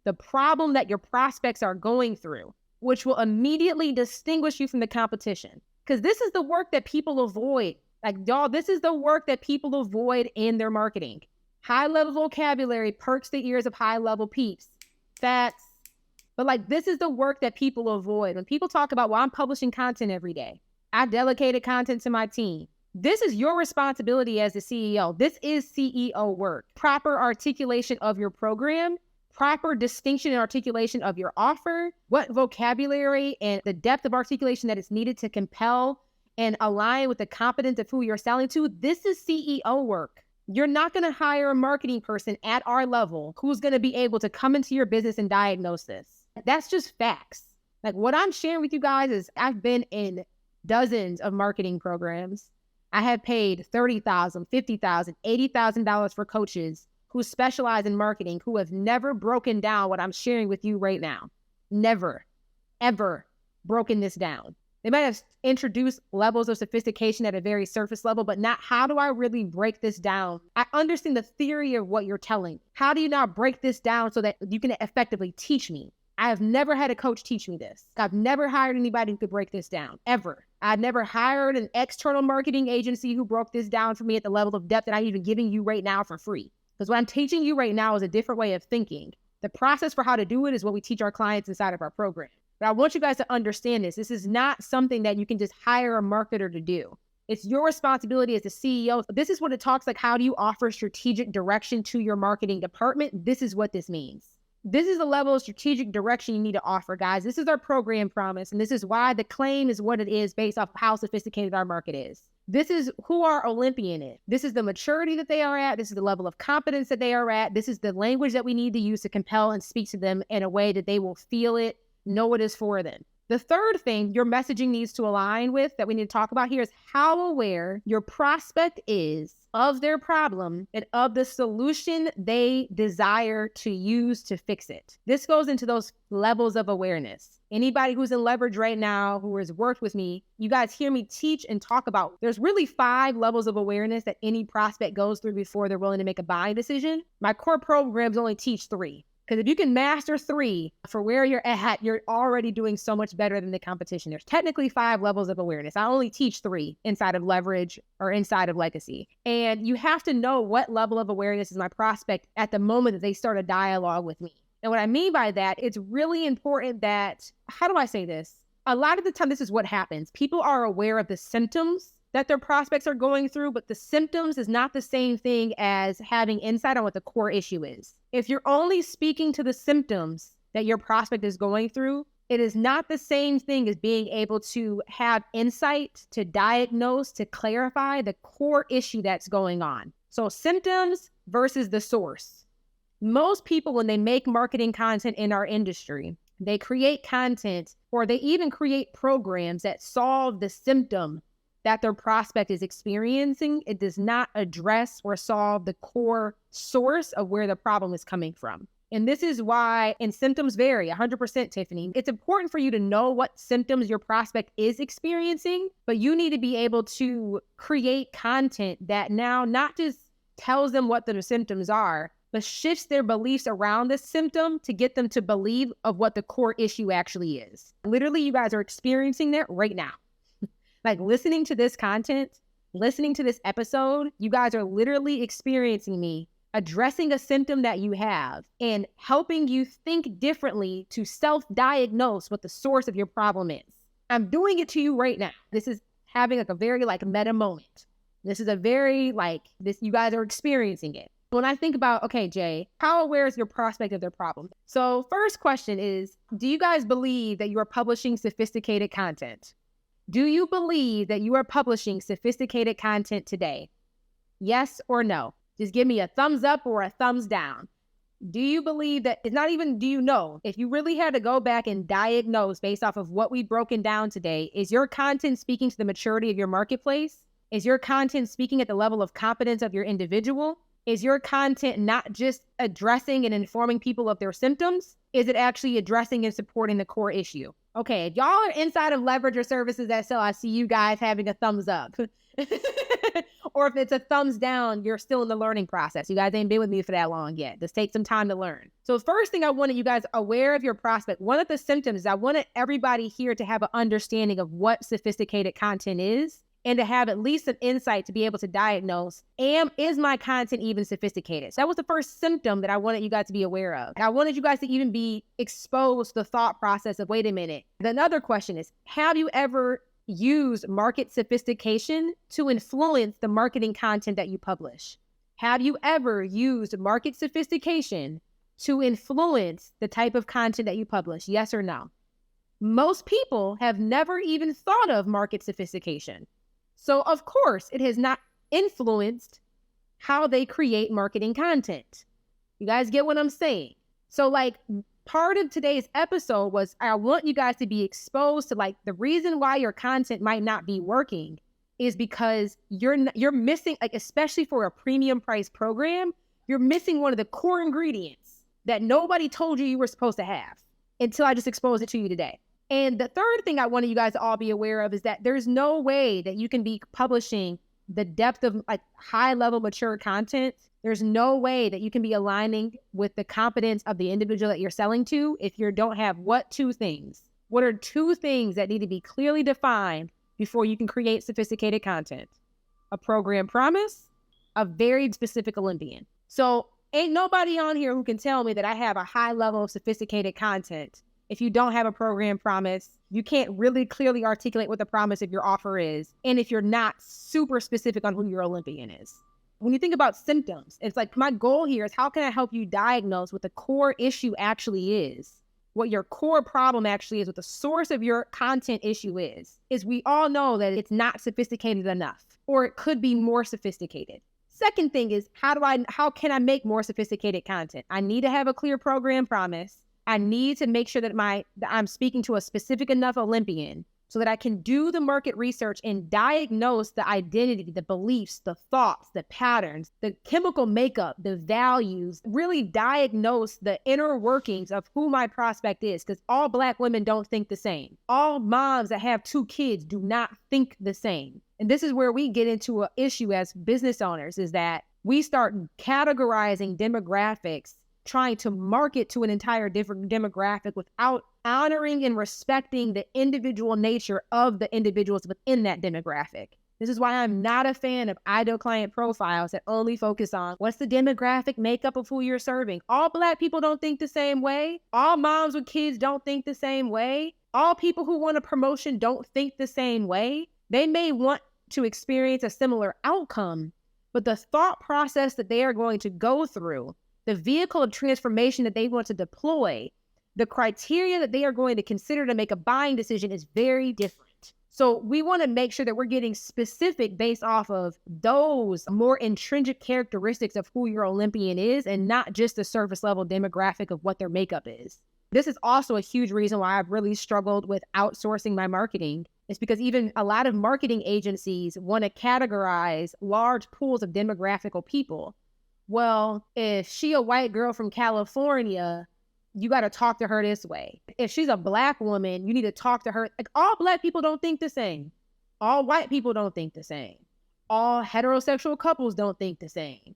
the problem that your prospects are going through, which will immediately distinguish you from the competition. Because this is the work that people avoid. Like, y'all, this is the work that people avoid in their marketing. High-level vocabulary perks the ears of high-level peeps. Facts. But like, this is the work that people avoid. When people talk about, well, I'm publishing content every day. I delegated content to my team. This is your responsibility as the CEO. This is CEO work. Proper articulation of your program, proper distinction and articulation of your offer, what vocabulary and the depth of articulation that is needed to compel and align with the competence of who you're selling to. This is CEO work. You're not going to hire a marketing person at our level who's going to be able to come into your business and diagnose this. That's just facts. Like, what I'm sharing with you guys is I've been in dozens of marketing programs. I have paid $30,000, $50,000, $80,000 for coaches who specialize in marketing, who have never broken down what I'm sharing with you right now. Never, ever broken this down. They might have introduced levels of sophistication at a very surface level, but not how do I really break this down? I understand the theory of what you're telling. How do you now break this down so that you can effectively teach me? I have never had a coach teach me this. I've never hired anybody who could break this down, ever. I've never hired an external marketing agency who broke this down for me at the level of depth that I'm even giving you right now for free. Because what I'm teaching you right now is a different way of thinking. The process for how to do it is what we teach our clients inside of our program. But I want you guys to understand this. This is not something that you can just hire a marketer to do. It's your responsibility as the CEO. This is what it talks like. How do you offer strategic direction to your marketing department? This is what this means. This is the level of strategic direction you need to offer, guys. This is our program promise, and this is why the claim is what it is based off how sophisticated our market is. This is who our Olympian is. This is the maturity that they are at. This is the level of competence that they are at. This is the language that we need to use to compel and speak to them in a way that they will feel it, know it is for them. The third thing your messaging needs to align with that we need to talk about here is how aware your prospect is of their problem and of the solution they desire to use to fix it. This goes into those levels of awareness. Anybody who's in Leverage right now who has worked with me, you guys hear me teach and talk about, there's really 5 levels of awareness that any prospect goes through before they're willing to make a buying decision. My core programs only teach 3. Because if you can master 3 for where you're at, you're already doing so much better than the competition. There's technically 5 levels of awareness. I only teach 3 inside of leverage or inside of legacy. And you have to know what level of awareness is my prospect at the moment that they start a dialogue with me. And what I mean by that, it's really important that, how do I say this? A lot of the time, this is what happens. People are aware of the symptoms that their prospects are going through, but the symptoms is not the same thing as having insight on what the core issue is. If you're only speaking to the symptoms that your prospect is going through, it is not the same thing as being able to have insight, to diagnose, to clarify the core issue that's going on. So symptoms versus the source. Most people, when they make marketing content in our industry, they create content or they even create programs that solve the symptom that their prospect is experiencing. It does not address or solve the core source of where the problem is coming from. And this is why, and symptoms vary 100%, Tiffany. It's important for you to know what symptoms your prospect is experiencing, but you need to be able to create content that now not just tells them what the symptoms are, but shifts their beliefs around the symptom to get them to believe of what the core issue actually is. Literally, you guys are experiencing that right now. Like listening to this content, listening to this episode, you guys are literally experiencing me addressing a symptom that you have and helping you think differently to self-diagnose what the source of your problem is. I'm doing it to you right now. This is having like a very like meta moment. This is a very like this, you guys are experiencing it. When I think about, okay, Jay, how aware is your prospect of their problem? So first question is, do you guys believe that you are publishing sophisticated content? Do you believe that you are publishing sophisticated content today? Yes or no? Just give me a thumbs up or a thumbs down. Do you believe that, it's not even do you know, if you really had to go back and diagnose based off of what we've broken down today, is your content speaking to the maturity of your marketplace? Is your content speaking at the level of competence of your individual? Is your content not just addressing and informing people of their symptoms? Is it actually addressing and supporting the core issue? Okay, if y'all are inside of leverage or services that sell, I see you guys having a thumbs up. Or if it's a thumbs down, you're still in the learning process. You guys ain't been with me for that long yet. Just take some time to learn. So first thing I wanted you guys aware of your prospect. One of the symptoms, I wanted everybody here to have an understanding of what sophisticated content is and to have at least an insight to be able to diagnose, is my content even sophisticated? So that was the first symptom that I wanted you guys to be aware of. And I wanted you guys to even be exposed to the thought process of, wait a minute. Another question is, have you ever used market sophistication to influence the marketing content that you publish? Have you ever used market sophistication to influence the type of content that you publish? Yes or no? Most people have never even thought of market sophistication. So of course, it has not influenced how they create marketing content. You guys get what I'm saying? So like part of today's episode was I want you guys to be exposed to like the reason why your content might not be working is because you're missing, like especially for a premium price program, you're missing one of the core ingredients that nobody told you were supposed to have until I just exposed it to you today. And the third thing I wanted you guys to all be aware of is that there's no way that you can be publishing the depth of like high level mature content. There's no way that you can be aligning with the competence of the individual that you're selling to if you don't have what two things? What are two things that need to be clearly defined before you can create sophisticated content? A program promise, a very specific Olympian. So ain't nobody on here who can tell me that I have a high level of sophisticated content. If you don't have a program promise, you can't really clearly articulate what the promise of your offer is. And if you're not super specific on who your Olympian is. When you think about symptoms, it's like my goal here is how can I help you diagnose what the core issue actually is? What your core problem actually is, what the source of your content issue is we all know that it's not sophisticated enough, or it could be more sophisticated. Second thing is, how can I make more sophisticated content? I need to have a clear program promise. I need to make sure that I'm speaking to a specific enough Olympian so that I can do the market research and diagnose the identity, the beliefs, the thoughts, the patterns, the chemical makeup, the values, really diagnose the inner workings of who my prospect is, because all Black women don't think the same. All moms that have 2 kids do not think the same. And this is where we get into an issue as business owners, is that we start categorizing demographics trying to market to an entire different demographic without honoring and respecting the individual nature of the individuals within that demographic. This is why I'm not a fan of ideal client profiles that only focus on what's the demographic makeup of who you're serving. All Black people don't think the same way. All moms with kids don't think the same way. All people who want a promotion don't think the same way. They may want to experience a similar outcome, but the thought process that they are going to go through, the vehicle of transformation that they want to deploy, the criteria that they are going to consider to make a buying decision is very different. So we want to make sure that we're getting specific based off of those more intrinsic characteristics of who your Olympian is and not just the surface level demographic of what their makeup is. This is also a huge reason why I've really struggled with outsourcing my marketing. It's because even a lot of marketing agencies want to categorize large pools of demographical people. Well, if she a white girl from California, you got to talk to her this way. If she's a Black woman, you need to talk to her. Like, all Black people don't think the same. All white people don't think the same. All heterosexual couples don't think the same.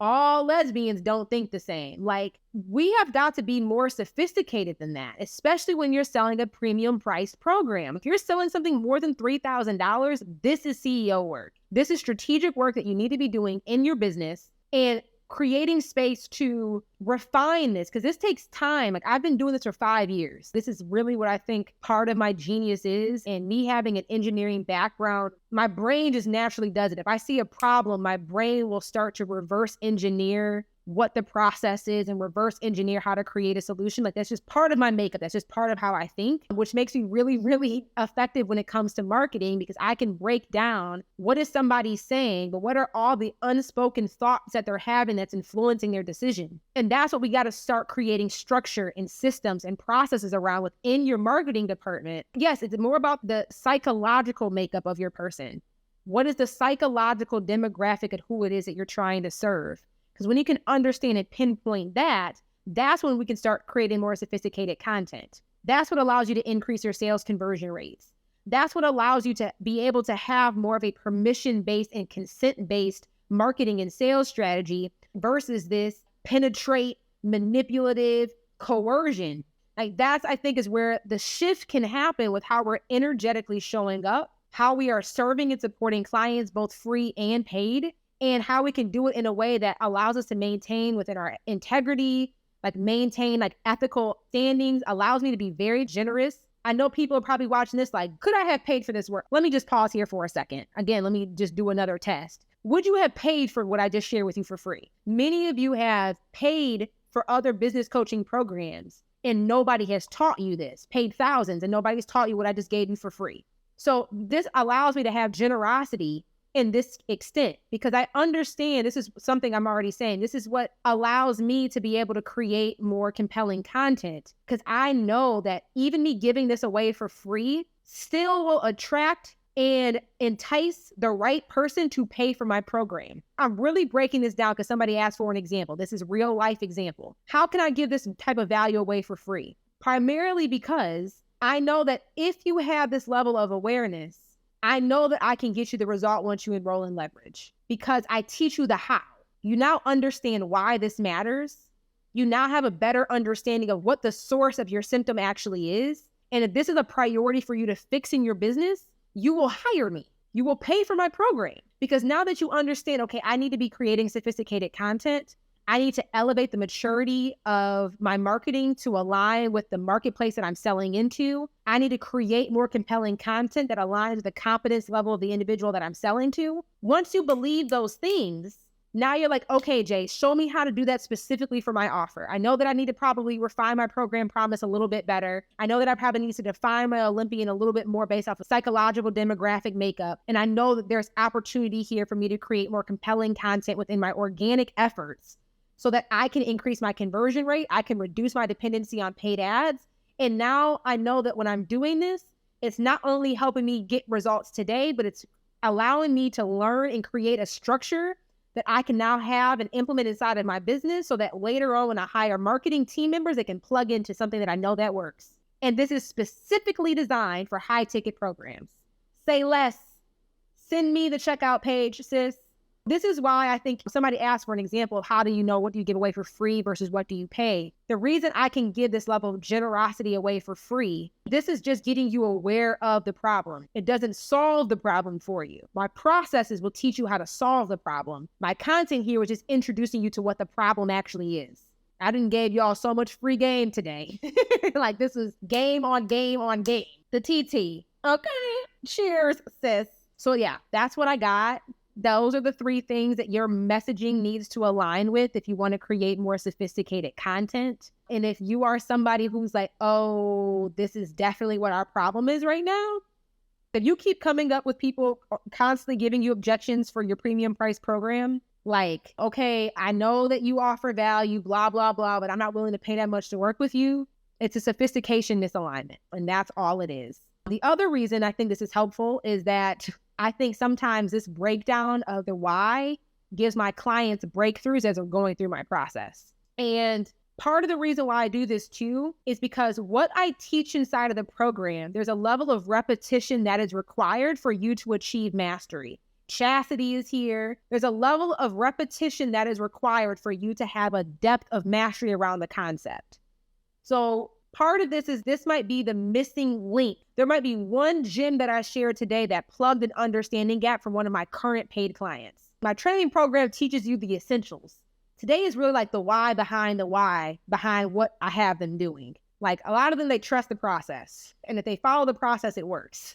All lesbians don't think the same. Like, we have got to be more sophisticated than that, especially when you're selling a premium priced program. If you're selling something more than $3,000, this is CEO work. This is strategic work that you need to be doing in your business and creating space to refine this, because this takes time. Like, I've been doing this for 5 years. This is really what I think part of my genius is. And me having an engineering background, my brain just naturally does it. If I see a problem, my brain will start to reverse engineer what the process is and reverse engineer how to create a solution. Like, that's just part of my makeup. That's just part of how I think, which makes me really, really effective when it comes to marketing, because I can break down what is somebody saying, but what are all the unspoken thoughts that they're having that's influencing their decision. And that's what we got to start creating structure and systems and processes around within your marketing department. Yes, it's more about the psychological makeup of your person. What is the psychological demographic of who it is that you're trying to serve? Because when you can understand and pinpoint that, that's when we can start creating more sophisticated content. That's what allows you to increase your sales conversion rates. That's what allows you to be able to have more of a permission-based and consent-based marketing and sales strategy versus this penetrate, manipulative coercion. Like, that's, I think, is where the shift can happen with how we're energetically showing up, how we are serving and supporting clients, both free and paid, and how we can do it in a way that allows us to maintain within our integrity, like maintain like ethical standings, allows me to be very generous. I know people are probably watching this like, could I have paid for this work? Let me just pause here for a second. Again, let me just do another test. Would you have paid for what I just shared with you for free? Many of you have paid for other business coaching programs and nobody has taught you this, paid thousands and nobody's taught you what I just gave you for free. So this allows me to have generosity in this extent, because I understand this is something I'm already saying. This is what allows me to be able to create more compelling content, because I know that even me giving this away for free still will attract and entice the right person to pay for my program. I'm really breaking this down because somebody asked for an example. This is real life example. How can I give this type of value away for free? Primarily because I know that if you have this level of awareness, I know that I can get you the result once you enroll in Leverage, because I teach you the how. You now understand why this matters. You now have a better understanding of what the source of your symptom actually is. And if this is a priority for you to fix in your business, you will hire me. You will pay for my program, because now that you understand, okay, I need to be creating sophisticated content. I need to elevate the maturity of my marketing to align with the marketplace that I'm selling into. I need to create more compelling content that aligns with the competence level of the individual that I'm selling to. Once you believe those things, now you're like, okay, Jay, show me how to do that specifically for my offer. I know that I need to probably refine my program promise a little bit better. I know that I probably need to define my Olympian a little bit more based off of psychological demographic makeup. And I know that there's opportunity here for me to create more compelling content within my organic efforts, so that I can increase my conversion rate, I can reduce my dependency on paid ads. And now I know that when I'm doing this, it's not only helping me get results today, but it's allowing me to learn and create a structure that I can now have and implement inside of my business, so that later on when I hire marketing team members, they can plug into something that I know that works. And this is specifically designed for high ticket programs. Say less. Send me the checkout page, sis. This is why I think somebody asked for an example of how do you know what do you give away for free versus what do you pay? The reason I can give this level of generosity away for free, this is just getting you aware of the problem. It doesn't solve the problem for you. My processes will teach you how to solve the problem. My content here was just introducing you to what the problem actually is. I didn't give y'all so much free game today. Like this is game on game on game. The TT. Okay. Cheers, sis. So yeah, that's what I got. Those are the 3 things that your messaging needs to align with if you want to create more sophisticated content. And if you are somebody who's like, oh, this is definitely what our problem is right now. If you keep coming up with people constantly giving you objections for your premium price program, like, okay, I know that you offer value, blah, blah, blah, but I'm not willing to pay that much to work with you. It's a sophistication misalignment, and that's all it is. The other reason I think this is helpful is that I think sometimes this breakdown of the why gives my clients breakthroughs as they're going through my process. And part of the reason why I do this too is because what I teach inside of the program, there's a level of repetition that is required for you to achieve mastery. Chastity is here. There's a level of repetition that is required for you to have a depth of mastery around the concept. So part of this is this might be the missing link. There might be one gem that I shared today that plugged an understanding gap from one of my current paid clients. My training program teaches you the essentials. Today is really like the why behind what I have them doing. Like a lot of them, they trust the process. And if they follow the process, it works.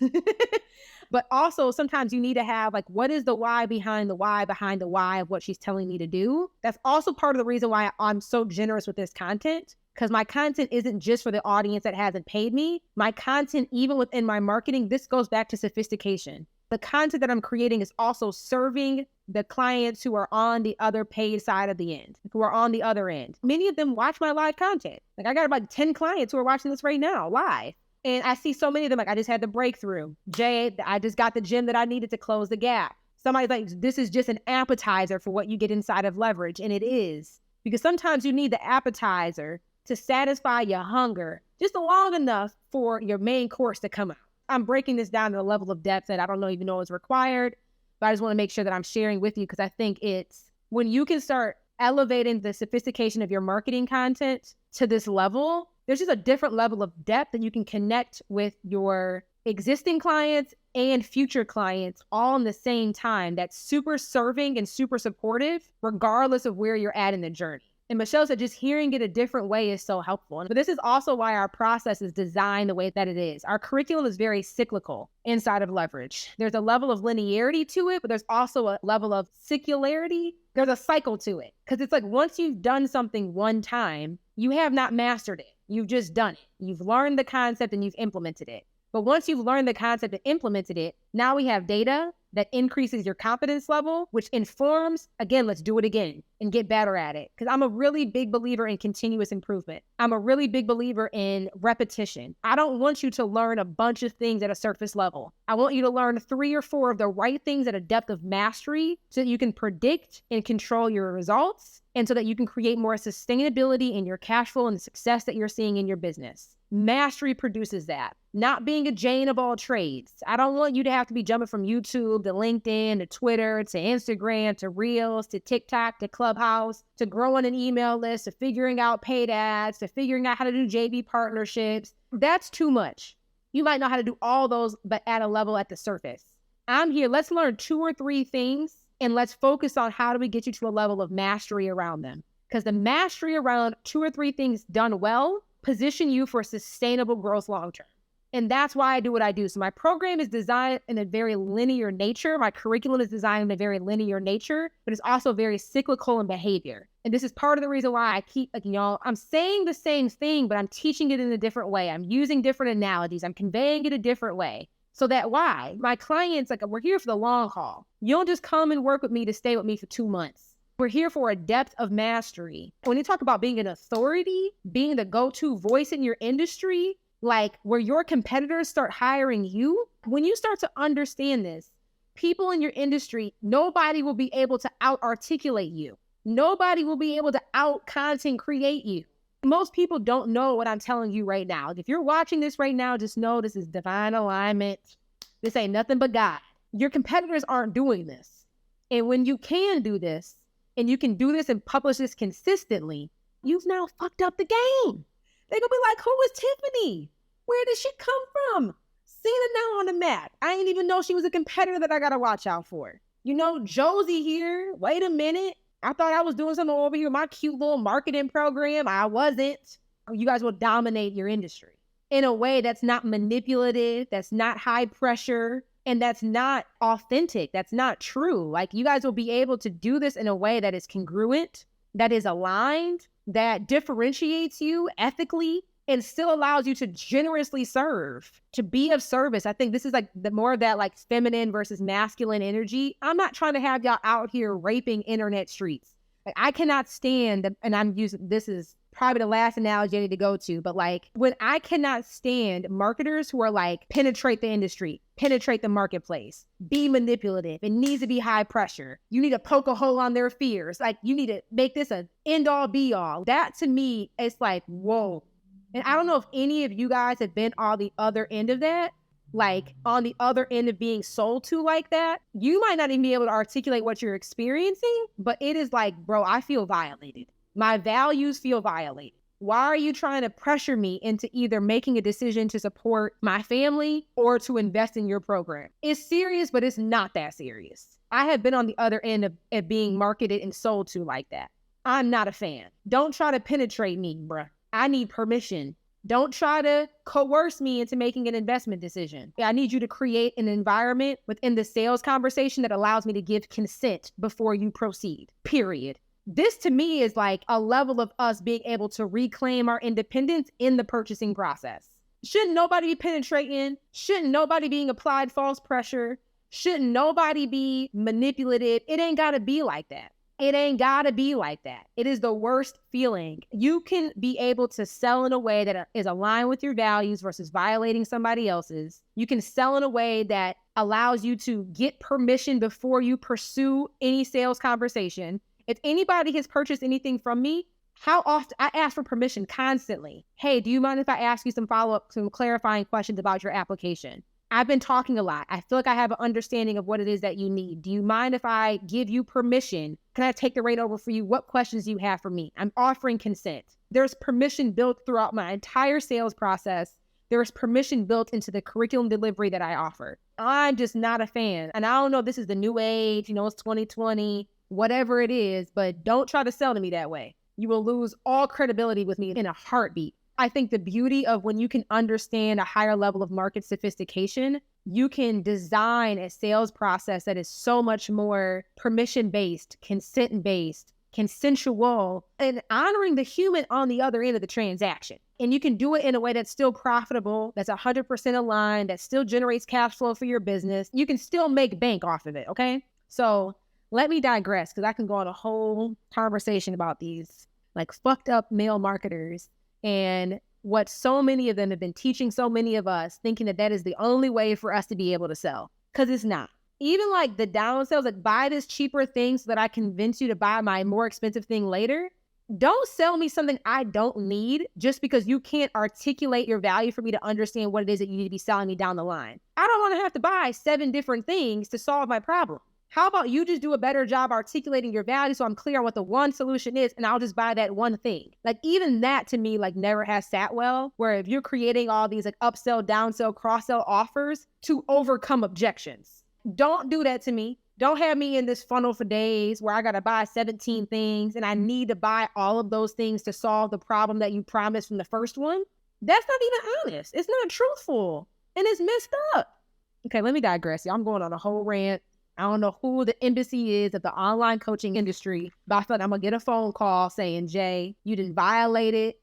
But also sometimes you need to have like, what is the why behind the why behind the why of what she's telling me to do? That's also part of the reason why I'm so generous with this content. Because my content isn't just for the audience that hasn't paid me. My content, even within my marketing, this goes back to sophistication. The content that I'm creating is also serving the clients who are on the other paid side of the end, who are on the other end. Many of them watch my live content. Like I got about 10 clients who are watching this right now live. And I see so many of them, like I just had the breakthrough. Jay, I just got the gem that I needed to close the gap. Somebody's like, this is just an appetizer for what you get inside of leverage. And it is. Because sometimes you need the appetizer to satisfy your hunger just long enough for your main course to come out. I'm breaking this down to a level of depth that I don't even know is required, but I just want to make sure that I'm sharing with you because I think it's when you can start elevating the sophistication of your marketing content to this level, there's just a different level of depth that you can connect with your existing clients and future clients all in the same time. That's super serving and super supportive, regardless of where you're at in the journey. And Michelle said just hearing it a different way is so helpful. But this is also why our process is designed the way that it is. Our curriculum is very cyclical inside of Leverage. There's a level of linearity to it, but there's also a level of cyclarity. There's a cycle to it. Because it's like once you've done something one time, you have not mastered it. You've just done it. You've learned the concept and you've implemented it. But once you've learned the concept and implemented it, now we have data that increases your competence level, which informs, again, let's do it again and get better at it. Because I'm a really big believer in continuous improvement. I'm a really big believer in repetition. I don't want you to learn a bunch of things at a surface level. I want you to learn 3 or 4 of the right things at a depth of mastery so that you can predict and control your results and so that you can create more sustainability in your cash flow and the success that you're seeing in your business. Mastery produces that. Not being a Jane of all trades. I don't want you to have to be jumping from YouTube to LinkedIn to Twitter to Instagram to Reels to TikTok to Clubhouse to growing an email list to figuring out paid ads to figuring out how to do JV partnerships. That's too much. You might know how to do all those, but at a level at the surface. I'm here. Let's learn 2 or 3 things and let's focus on how do we get you to a level of mastery around them. Because the mastery around 2 or 3 things done well position you for sustainable growth long term. And that's why I do what I do. So my program is designed in a very linear nature. My curriculum is designed in a very linear nature, but it's also very cyclical in behavior. And this is part of the reason why I keep, like, y'all, I'm saying the same thing, but I'm teaching it in a different way. I'm using different analogies. I'm conveying it a different way. So that why my clients, like, we're here for the long haul. You don't just come and work with me to stay with me for 2 months. We're here for a depth of mastery. When you talk about being an authority, being the go-to voice in your industry, like where your competitors start hiring you, when you start to understand this, people in your industry, nobody will be able to out-articulate you. Nobody will be able to out-content create you. Most people don't know what I'm telling you right now. If you're watching this right now, just know this is divine alignment. This ain't nothing but God. Your competitors aren't doing this. And when you can do this, and you can do this and publish this consistently, you've now fucked up the game. They're gonna be like, who is Tiffany? Where did she come from? Seen her now on the map. I didn't even know she was a competitor that I gotta watch out for. You know, Josie here. Wait a minute. I thought I was doing something over here, my cute little marketing program. I wasn't. You guys will dominate your industry in a way that's not manipulative, that's not high pressure, and that's not authentic. That's not true. Like, you guys will be able to do this in a way that is congruent, that is aligned, that differentiates you ethically, and still allows you to generously serve, to be of service. I think this is like the more of that like feminine versus masculine energy. I'm not trying to have y'all out here raping internet streets. Like, I cannot stand, and I'm using, this is probably the last analogy I need to go to, but like, when I cannot stand marketers who are like, penetrate the industry, penetrate the marketplace, be manipulative, it needs to be high pressure. You need to poke a hole on their fears. Like, you need to make this an end all be all. That to me, it's like, whoa. And I don't know if any of you guys have been on the other end of that, like on the other end of being sold to like that. You might not even be able to articulate what you're experiencing, but it is like, bro, I feel violated. My values feel violated. Why are you trying to pressure me into either making a decision to support my family or to invest in your program? It's serious, but it's not that serious. I have been on the other end of being marketed and sold to like that. I'm not a fan. Don't try to penetrate me, bruh. I need permission. Don't try to coerce me into making an investment decision. I need you to create an environment within the sales conversation that allows me to give consent before you proceed, period. This to me is like a level of us being able to reclaim our independence in the purchasing process. Shouldn't nobody be penetrating? Shouldn't nobody being applied false pressure? Shouldn't nobody be manipulative? It ain't gotta be like that. It ain't gotta be like that. It is the worst feeling. You can be able to sell in a way that is aligned with your values versus violating somebody else's. You can sell in a way that allows you to get permission before you pursue any sales conversation. If anybody has purchased anything from me, how often I ask for permission constantly. Hey, do you mind if I ask you some follow-up, some clarifying questions about your application? I've been talking a lot. I feel like I have an understanding of what it is that you need. Do you mind if I give you permission? Can I take the reign over for you? What questions do you have for me? I'm offering consent. There's permission built throughout my entire sales process. There's permission built into the curriculum delivery that I offer. I'm just not a fan. And I don't know if this is the new age, it's 2020, whatever it is, but don't try to sell to me that way. You will lose all credibility with me in a heartbeat. I think the beauty of when you can understand a higher level of market sophistication, you can design a sales process that is so much more permission-based, consent-based, consensual, and honoring the human on the other end of the transaction. And you can do it in a way that's still profitable, that's 100% aligned, that still generates cash flow for your business. You can still make bank off of it, okay? So let me digress, because I can go on a whole conversation about these like fucked up male marketers and what so many of them have been teaching so many of us, thinking that that is the only way for us to be able to sell, because it's not. Even like the down sales, like buy this cheaper thing so that I convince you to buy my more expensive thing later. Don't sell me something I don't need just because you can't articulate your value for me to understand what it is that you need to be selling me down the line. I don't want to have to buy 7 different things to solve my problem. How about you just do a better job articulating your value so I'm clear on what the one solution is, and I'll just buy that one thing. Like, even that to me, like, never has sat well, where if you're creating all these like upsell, downsell, cross-sell offers to overcome objections. Don't do that to me. Don't have me in this funnel for days where I got to buy 17 things and I need to buy all of those things to solve the problem that you promised from the first one. That's not even honest. It's not truthful. And it's messed up. Okay, let me digress. I'm going on a whole rant. I don't know who the embassy is of the online coaching industry, but I feel like I'm going to get a phone call saying, Jay, you didn't violate it.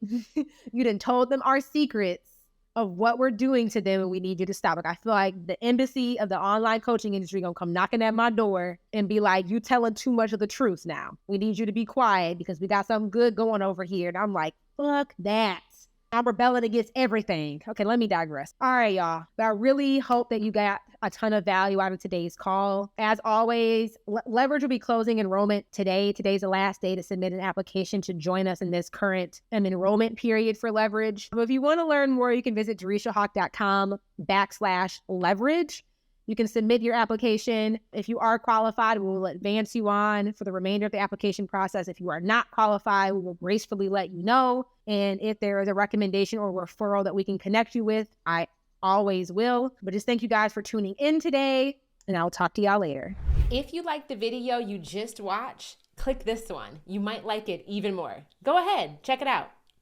You didn't told them our secrets of what we're doing to them, and we need you to stop. Like, I feel like the embassy of the online coaching industry going to come knocking at my door and be like, you telling too much of the truth now. We need you to be quiet because we got something good going over here. And I'm like, fuck that. I'm rebelling against everything. Okay, let me digress. All right, y'all. But I really hope that you got a ton of value out of today's call. As always, Leverage will be closing enrollment today. Today's the last day to submit an application to join us in this current enrollment period for Leverage. But if you want to learn more, you can visit DerishaHawk.com/leverage. You can submit your application. If you are qualified, we will advance you on for the remainder of the application process. If you are not qualified, we will gracefully let you know. And if there is a recommendation or referral that we can connect you with, I always will. But just thank you guys for tuning in today, and I'll talk to y'all later. If you liked the video you just watched, click this one. You might like it even more. Go ahead, check it out.